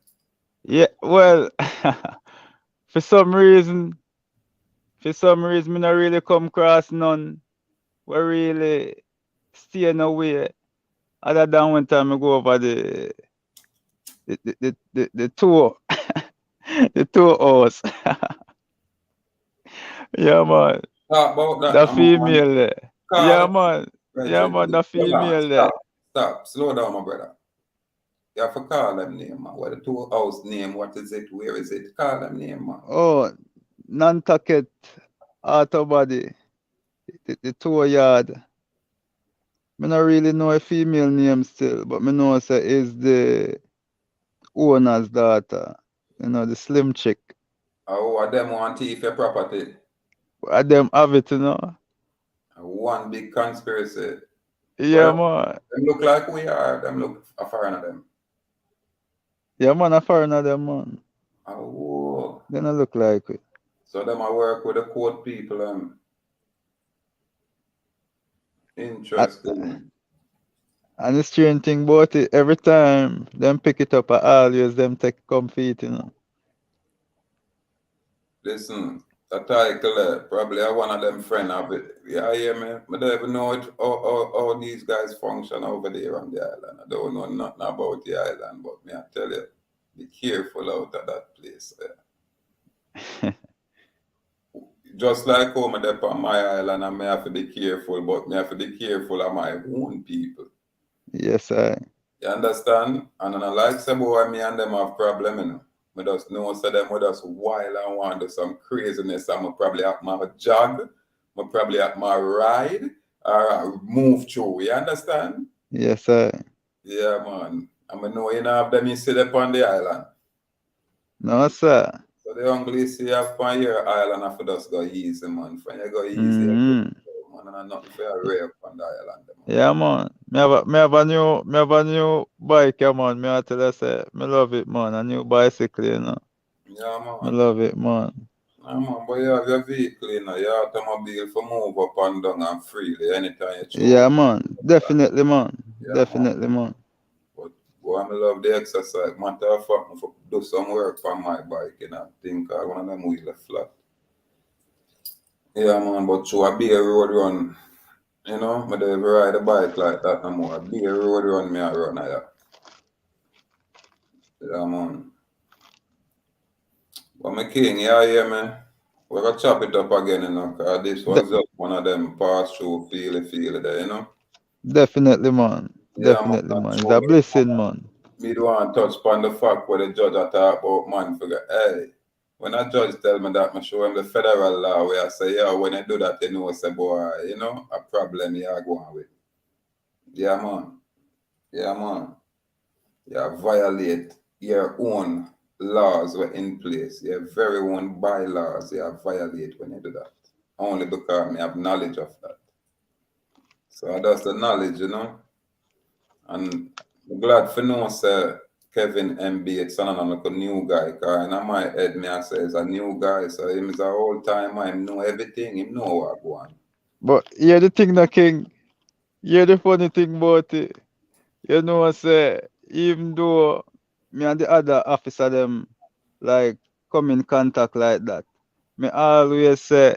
Speaker 2: Yeah, well, for some reason, me not really come across none where really stay in a way other than when time I go over the tour, the tour house. Yeah, man.
Speaker 1: Talk about that
Speaker 2: The
Speaker 1: now, man.
Speaker 2: female there.
Speaker 1: Call
Speaker 2: Yeah,
Speaker 1: it
Speaker 2: man. Yeah, man.
Speaker 1: prejudice.
Speaker 2: The
Speaker 1: Hold on,
Speaker 2: female there.
Speaker 1: stop. Slow down, my brother. You have to call them name, man. What the two house name? What is it? Where is it? Call them name, man.
Speaker 2: Oh, Nantucket auto body. The tour yard. Me not really know a female name still, but me know say is the owner's daughter. The slim chick.
Speaker 1: Oh, what them want thief your property?
Speaker 2: Them have it,
Speaker 1: One big conspiracy. What
Speaker 2: Yeah, man.
Speaker 1: them look like we are? Them look a foreign of them.
Speaker 2: Yeah, man. A foreigner, them, man.
Speaker 1: Oh,
Speaker 2: They don't look like it.
Speaker 1: so them I work with the court people.
Speaker 2: And,
Speaker 1: Interesting.
Speaker 2: and the strange thing about it, every time them pick it up, I always them take comfort.
Speaker 1: Listen, the title probably one of them friend of it. Yeah, hear me? I don't even know how these guys function over there on the island. I don't know nothing about the island, but me I tell you, be careful out of that place. Just like home there on my island, I may have to be careful, but me have to be careful of my own people.
Speaker 2: Yes, I.
Speaker 1: You understand? And then I like some boy, me and them have problem, I just know so them with us wild and want to do some craziness. I'm probably at my jog, I'm probably at my ride, or I move through. You understand?
Speaker 2: Yes, I.
Speaker 1: Yeah, man. I know you know have them you see them on the island.
Speaker 2: No, sir.
Speaker 1: So the only see you have on your island after just go easy, man. When you go easy, you go,
Speaker 2: Mm-hmm.
Speaker 1: man, and nothing for a rare on the island, man.
Speaker 2: Yeah, man. Me have a new bike, yeah, man. Me I tell you, say, me love it, man. A new bicycle.
Speaker 1: Yeah,
Speaker 2: I
Speaker 1: man.
Speaker 2: love it, man.
Speaker 1: Yeah, man. But you have your vehicle, your automobile for move up and down and freely anytime you choose.
Speaker 2: Yeah, man. Definitely, man.
Speaker 1: Yeah, man.
Speaker 2: Definitely, man.
Speaker 1: But boy, I love the exercise. Matter of fact, I for do some work on my bike, think one of them wheel flat. Yeah, man. But through a beer road run, I don't ever ride a bike like that no more. Be a road run, me a run, yeah. Yeah, man. But my king, yeah, yeah, man. We're gonna chop it up again, 'cause this
Speaker 2: De-
Speaker 1: was just one of them pass through, feel it there.
Speaker 2: Definitely, man.
Speaker 1: Yeah, man,
Speaker 2: Definitely,
Speaker 1: not
Speaker 2: man. It's
Speaker 1: true.
Speaker 2: a blessing, man.
Speaker 1: Me do want to touch upon the fact where the judge I talk about, man, figure, hey, when a judge tell me that, I show him the federal law where I say, yeah, when you do that, say, boy, a problem you are going with. Yeah, man. Yeah, man. You violate your own laws were in place. Your very own bylaws you violate when you do that. Only because me have knowledge of that. So that's the knowledge. And I'm glad for know say Kevin MB it's like a new guy. Cause in my head me I say it's a new guy. So him is a old timer, him know everything, him know what go on.
Speaker 2: But yeah, the thing, the king. Yeah, the funny thing about it. You know, say even though me and the other officer them like come in contact like that, me always say,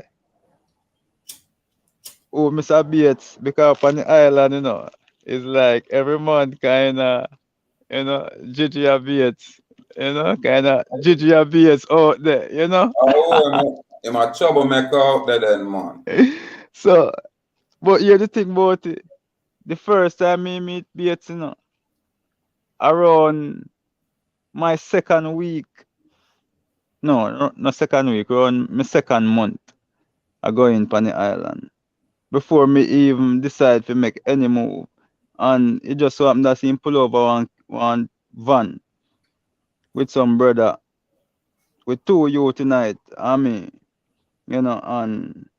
Speaker 2: oh, Mr. Bates, because on the island, it's like every month kinda, Gigi Bates, Gigi Bates out there.
Speaker 1: Oh, him a troublemaker out there then man.
Speaker 2: So, but yeah, the thing about it, the first time me meet Bates, around my second week, no second week, around my second month, I go in on the island. Before me even decide to make any move. And it just so happened that him pull over one van with some brother, with two youth tonight, and me, and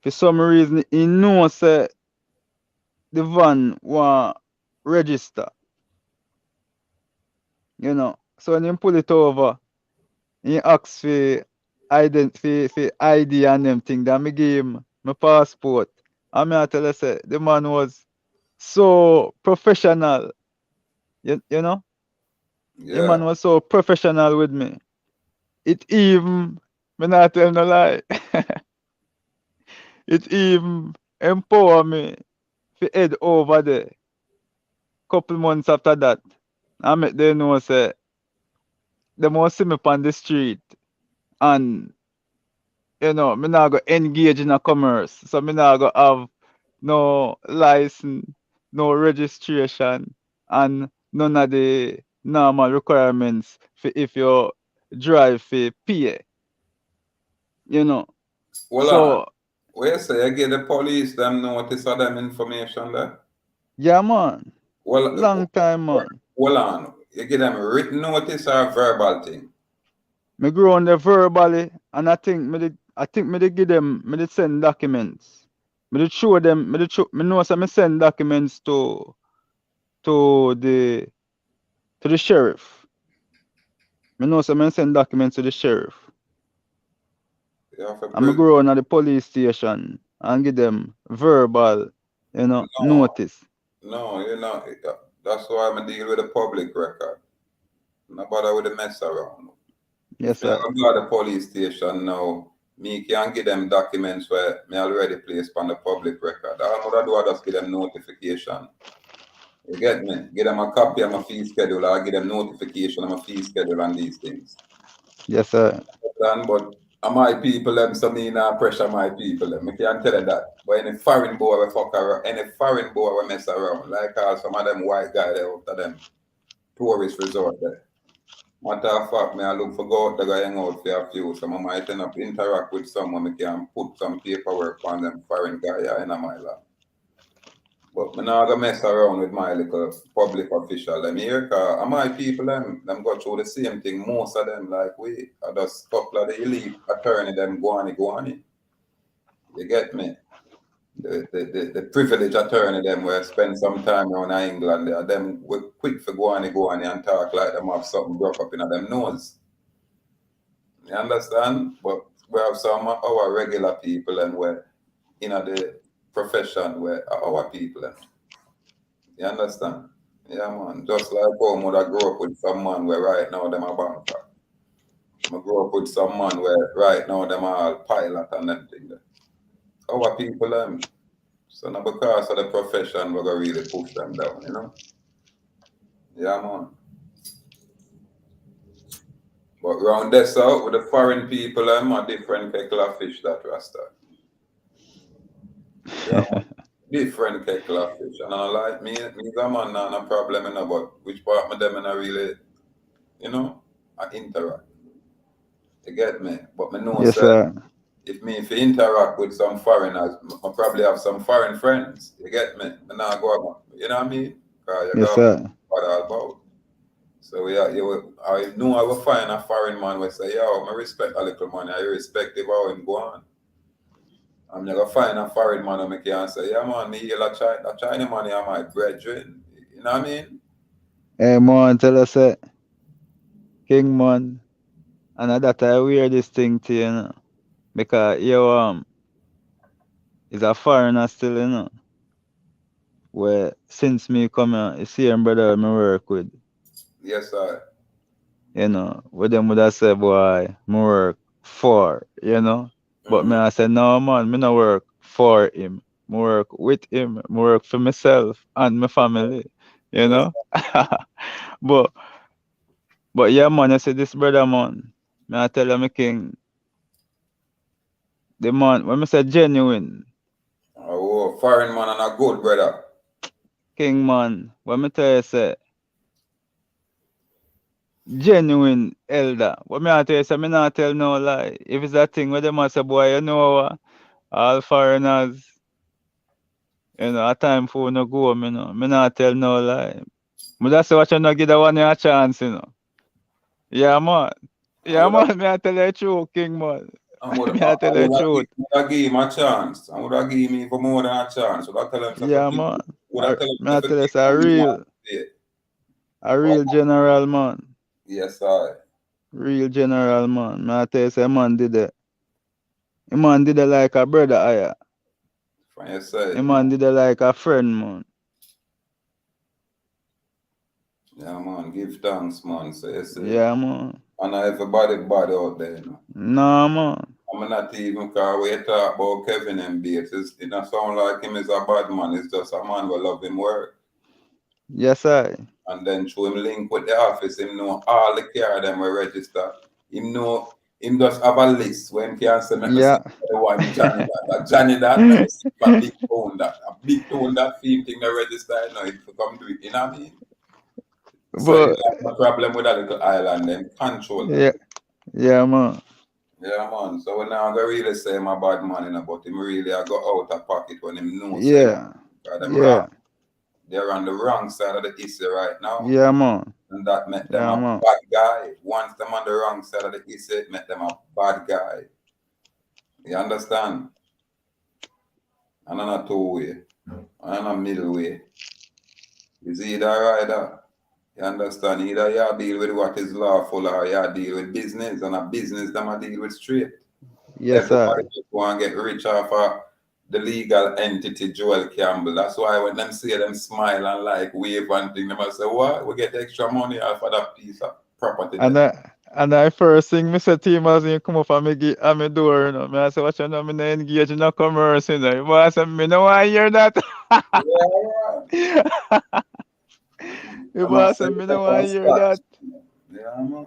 Speaker 2: for some reason he know say the van want register, So when him pull it over, he ask for for ID and them thing. Then me give him my passport. And me I tell her say the man was so professional, you know. The
Speaker 1: Yeah.
Speaker 2: man was so professional with me. It even, me not tell no lie, it even empower me to head over there. Couple months after that, I make them know say they must see me on the street and me not go engage in a commerce. So me not go have no license, no registration, and none of the normal requirements for if you drive for pay, you know.
Speaker 1: Well on.
Speaker 2: So
Speaker 1: Where you say you give the police them notice of them information there?
Speaker 2: yeah, man,
Speaker 1: Well
Speaker 2: long time, man.
Speaker 1: well on. You give them written notice or verbal thing?
Speaker 2: Me grow on the verbally, and I think me did give them, me did send documents. Me did show them, me know say me send documents to the to the sheriff. Me know say me send documents to the sheriff.
Speaker 1: You have to
Speaker 2: And me go on at the police station and give them verbal,
Speaker 1: no,
Speaker 2: notice.
Speaker 1: no, that's why I deal with the public record. No bother with the mess around.
Speaker 2: Yes,
Speaker 1: If me
Speaker 2: sir.
Speaker 1: go to the police station now, me can give them documents where me already placed on the public record. All I do I just give them notification. You get me? Give them a copy of my fee schedule or give them notification of my fee schedule and these things.
Speaker 2: Yes, sir.
Speaker 1: But my people them, so me not pressure my people them. I can't tell you that. But any foreign boy we fuck around, any foreign boy we mess around, like some of them white guy there after them tourist resort there. Matter of fact, me I look for go out there go hang out for a few. Some I might end up interact with someone, me can put some paperwork on them foreign guy in my land. But me not gonna mess around with my little public official them here, cause my people them go through the same thing. Most of them like we are just couple of the elite attorney them go on. You get me? The privileged attorney them where spend some time around England there, them we quick for go on and talk like them have something broke up in them nose. You understand? But we have some of our regular people and we're in the profession where our people. You understand? Yeah, man. Just like how I grew up with some man where right now them a banker. I grew up with some man where right now them are all pilot and them thing there. Our people so now because of the profession we're gonna really push them down, you know? Yeah, man. But round this out with the foreign people a different kettle of fish that Rasta. Yeah, man. Different kettle of fish. And I like me the man not no problem, you know, but which part of them and I really, you know, I interact. You get me? But me know
Speaker 2: Yes,
Speaker 1: sir,
Speaker 2: sir.
Speaker 1: if you interact with some foreigners, I probably have some foreign friends. You get me? Me not go about, you know what I mean? Because you
Speaker 2: Yes,
Speaker 1: got
Speaker 2: sir.
Speaker 1: what all about. So yeah, I know I will find a foreign man will say, yo, I respect a little money, I respect it how him go on. I'm never find a foreign man who make you and say, yeah man, me heal a China money are my brethren. You know what I mean?
Speaker 2: Hey, man, tell us, King, man, and that I wear this thing to you, know, because you is a foreigner still, you know, where since me come here, you see him brother me work with,
Speaker 1: Yes, I.
Speaker 2: you know, with them would have say, boy, me work for, you know, but me
Speaker 1: Mm-hmm.
Speaker 2: I say, no, man, me no work for him, me work with him, me work for myself and my family, you
Speaker 1: Yes,
Speaker 2: know. but but yeah, man, I say this brother, man, me I tell him, King, the man, when me say genuine,
Speaker 1: oh, foreign man and a good brother.
Speaker 2: King, man, when me tell you, say, genuine elder. What me I tell you, say, me not tell no lie. If it's a thing where them a say, boy, you know what, all foreigners, you know, a time for no go, me know. Me not tell no lie. Me just say, what you not give that one a chance, you know. Yeah, man.
Speaker 1: I
Speaker 2: Yeah,
Speaker 1: would have,
Speaker 2: man, me I tell you the truth, King, man. Me I tell you the
Speaker 1: would have
Speaker 2: truth.
Speaker 1: give him a chance. I would have give him for more than a chance. Would have tell him to
Speaker 2: Yeah,
Speaker 1: forgive.
Speaker 2: man.
Speaker 1: Would have tell him
Speaker 2: Me
Speaker 1: to
Speaker 2: I tell you,
Speaker 1: forgive
Speaker 2: it's a
Speaker 1: me one
Speaker 2: real,
Speaker 1: day.
Speaker 2: a
Speaker 1: But
Speaker 2: real general, man.
Speaker 1: yes, I.
Speaker 2: Real general, man. Me I tell you, say, man did it. A man did it like a brother, aya.
Speaker 1: From your
Speaker 2: A
Speaker 1: side.
Speaker 2: man did it like a friend, man.
Speaker 1: Yeah, man. Give thanks, man. So you say.
Speaker 2: Yeah, man.
Speaker 1: And everybody bad out there, you know.
Speaker 2: Nah, man.
Speaker 1: I'm not even because we talk about Kevin and Bates. It don't sound like him is a bad man. It's just a man who love him work.
Speaker 2: Yes, I.
Speaker 1: And then through him link with the office, him know all the car them will register. Him know him just have a list when he can say make me see
Speaker 2: Yeah.
Speaker 1: the one Johnny that, make me see a big tone that. A big tone that theme thing they register, you know, if you come do it, you know what I mean? So you
Speaker 2: But
Speaker 1: have no problem with that little island, them control that.
Speaker 2: yeah, yeah, man.
Speaker 1: Yeah, man. So when I go really say my bad man, you know, but him really I go out of pocket when him know say
Speaker 2: Yeah.
Speaker 1: because them wrong.
Speaker 2: Yeah.
Speaker 1: They're on the wrong side of the issue right now.
Speaker 2: Yeah, man.
Speaker 1: And that make them
Speaker 2: Yeah,
Speaker 1: a
Speaker 2: man.
Speaker 1: bad guy. Once them on the wrong side of the issue, it make them a bad guy. You understand? And on a two-way. And on a middle way. It's either or either. You understand? Either you deal with what is lawful or you deal with business. And a business them a deal with straight.
Speaker 2: Yes,
Speaker 1: Everybody
Speaker 2: I.
Speaker 1: just want to get rich off of the legal entity Joel Campbell. That's why when them see them smile and like wave and thing, they must say, what? We get extra money off of that piece of property there.
Speaker 2: And I first thing me say to him as he come up and at me door, you know. Me I say, what you know, me no engage in a commerce, you know. But I say, me no want to hear that.
Speaker 1: Yeah,
Speaker 2: The
Speaker 1: I'm not
Speaker 2: boss said,
Speaker 1: saying
Speaker 2: me
Speaker 1: that
Speaker 2: no want
Speaker 1: on
Speaker 2: to hear
Speaker 1: stocks.
Speaker 2: that.
Speaker 1: Yeah, man.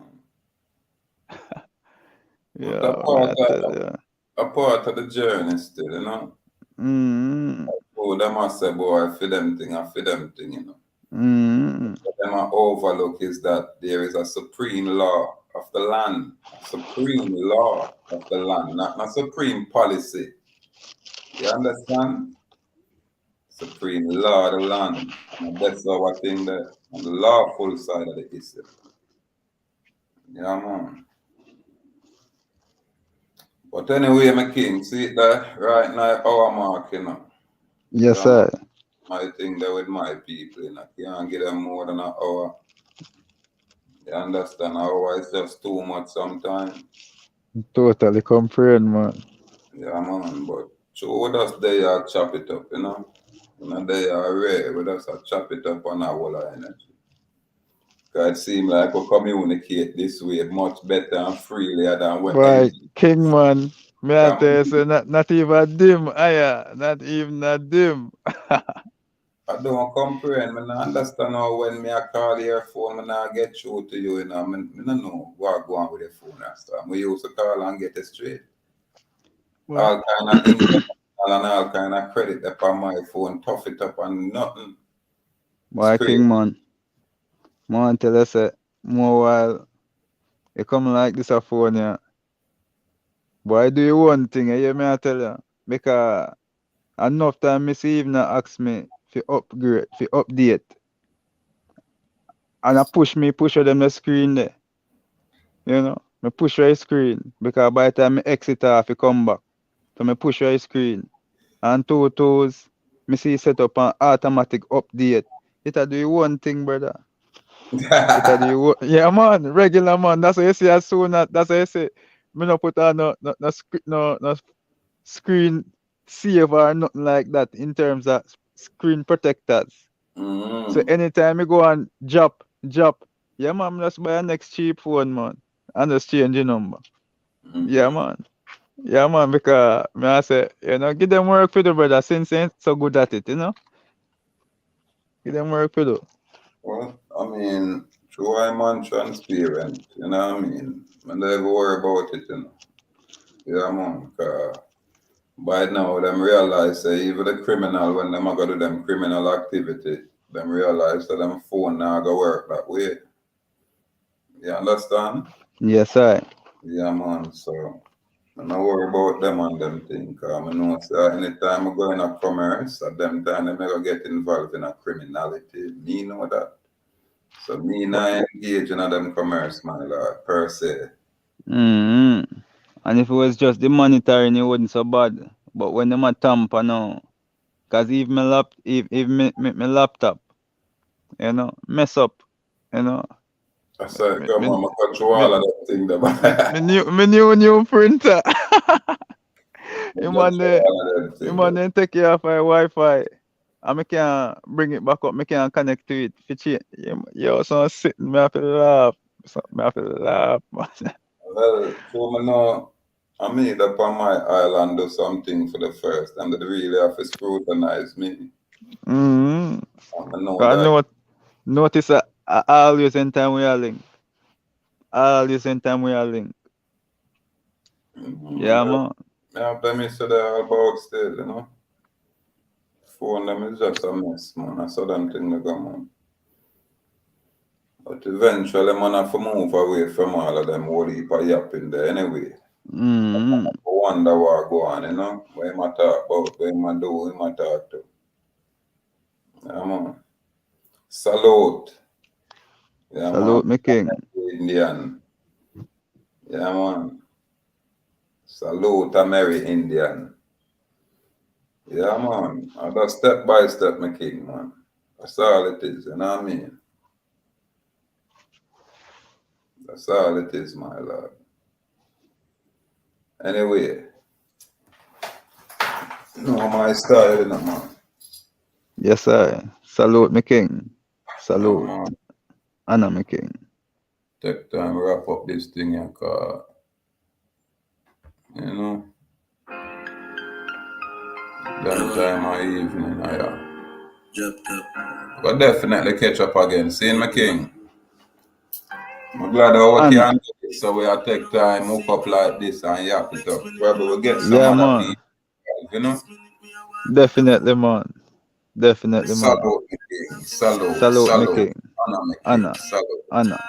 Speaker 1: But
Speaker 2: Yeah, me I tell you.
Speaker 1: a part of the journey still, you know.
Speaker 2: Mm,
Speaker 1: Oh, them must say, boy, I feel them thing, you know.
Speaker 2: mm,
Speaker 1: What them a overlook is that there is a supreme law of the land, a supreme law of the land, not supreme policy. You understand? Supreme law of the land. And that's our thing there on the lawful side of the issue. Yeah, man. But anyway, my king, see it there right now, our mark, you know.
Speaker 2: yes,
Speaker 1: Yeah, man.
Speaker 2: sir.
Speaker 1: My thing there with my people, you know. Can't give them more than an hour. You understand? Otherwise, it's just too much sometimes.
Speaker 2: Totally comprehend, man.
Speaker 1: Yeah, man, but so we just there chop it up, you know. You know, they are rare, we just chop it up on our whole energy. 'Cause it seems like we communicate this way much better and freely than what
Speaker 2: Boy,
Speaker 1: energy.
Speaker 2: king man. Me I
Speaker 1: Come
Speaker 2: tell you, so not even dim, aya, not even a dim.
Speaker 1: I don't comprehend. I don't understand how when me I call your phone, I not get through to you, you know. I don't know what go on with the phone and stuff. We used to call and get it straight.
Speaker 2: Boy,
Speaker 1: All kind of international and all kind of credit upon my phone, tough it up and nothing. It's
Speaker 2: boy,
Speaker 1: crazy.
Speaker 2: king man. Man tell us more while you come like this a phone, yeah. Boy, do you one thing, you hear me I tell you? Because enough time me see even ask me fi upgrade, fi update. And I push her them the screen there. You know? Me push her screen. Because by the time me exit off, he come back. So me push her screen. And two toes, me see set up an automatic update. It'll do you one thing, brother. It'll do you yeah man, regular man. That's what you see as soon as that's what you say. Me no put on no screen save or nothing like that in terms of screen protectors. So
Speaker 1: Mm-hmm.
Speaker 2: anytime you go and drop, yeah man, just buy a next cheap phone, man. And just change the number. Yeah
Speaker 1: Mm-hmm.
Speaker 2: man. Yeah man, because me I say, give them work for the brother since they ain't so good at it, Give them work for the.
Speaker 1: Well, I mean, true, I'm on transparent, you know what I mean? I never worry about it, you know. Yeah, man. 'Cause by now, them realize that even the criminal, when them a go do them criminal activity, them realize that them phone now go work that way. You understand?
Speaker 2: Yes, I.
Speaker 1: Yeah, man. So, I don't worry about them and them thing. 'Cause I know say anytime I go in a commerce, at them time they may go get involved in a criminality. Me know that. So me
Speaker 2: But
Speaker 1: not engage in a them commerce, my lord, per se.
Speaker 2: mm and if it was just the monitoring, it wouldn't so bad. But when them a tamper now, cause even my laptop, mess up, you know,
Speaker 1: I said,
Speaker 2: me,
Speaker 1: come
Speaker 2: me,
Speaker 1: on, I control
Speaker 2: me,
Speaker 1: all of that thing. Them.
Speaker 2: me new printer.
Speaker 1: I
Speaker 2: him and
Speaker 1: control
Speaker 2: the
Speaker 1: all of that
Speaker 2: him
Speaker 1: thing. Them.
Speaker 2: and then take care of my Wi-Fi. And me can bring it back up. Me can connect to it. For change. Yo, so sitting me have to laugh. So me have to laugh.
Speaker 1: Well, so me know, I mean, up on my island do something for the first, and they really have to scrutinize me.
Speaker 2: mm-hmm.
Speaker 1: I know
Speaker 2: Cause
Speaker 1: that.
Speaker 2: notice I always in time we are link. Always in time we are link.
Speaker 1: Mm-hmm.
Speaker 2: Yeah, man.
Speaker 1: I have them is to the about still, you know. Phone them is just a mess, man. I saw them thing they go, man. But eventually, man, I have to move away from all of them whole heap of yap in there anyway.
Speaker 2: Mm-hmm.
Speaker 1: I wonder what go on, you know. What him a talk about, what him a do, who him a talk to. Yeah, man. Salute. Yeah, man.
Speaker 2: Salute me king.
Speaker 1: Indian. Yeah, man. Salute a merry Indian. Yeah, man. And that's step by step, my king, man. That's all it is, you know what I mean? That's all it is, my lord. Anyway, no, my style, you know, man.
Speaker 2: Yes, I. Salute me king.
Speaker 1: Yeah,
Speaker 2: Salute.
Speaker 1: man.
Speaker 2: Anna me king.
Speaker 1: Take time wrap up this thing, yeah, 'cause, you know, them time of evening, yeah. But definitely catch up again. See you, my king. I'm glad how we
Speaker 2: Anna.
Speaker 1: can do it. So we are take time, hook up like this and yap it up. Probably we'll get some
Speaker 2: Yeah,
Speaker 1: other
Speaker 2: man.
Speaker 1: people, you know?
Speaker 2: Definitely, man. Definitely, man.
Speaker 1: Salute, my king. Salute,
Speaker 2: Salute me
Speaker 1: salute.
Speaker 2: king.
Speaker 1: Honor, my king.
Speaker 2: Anna.
Speaker 1: Salute.
Speaker 2: Anna.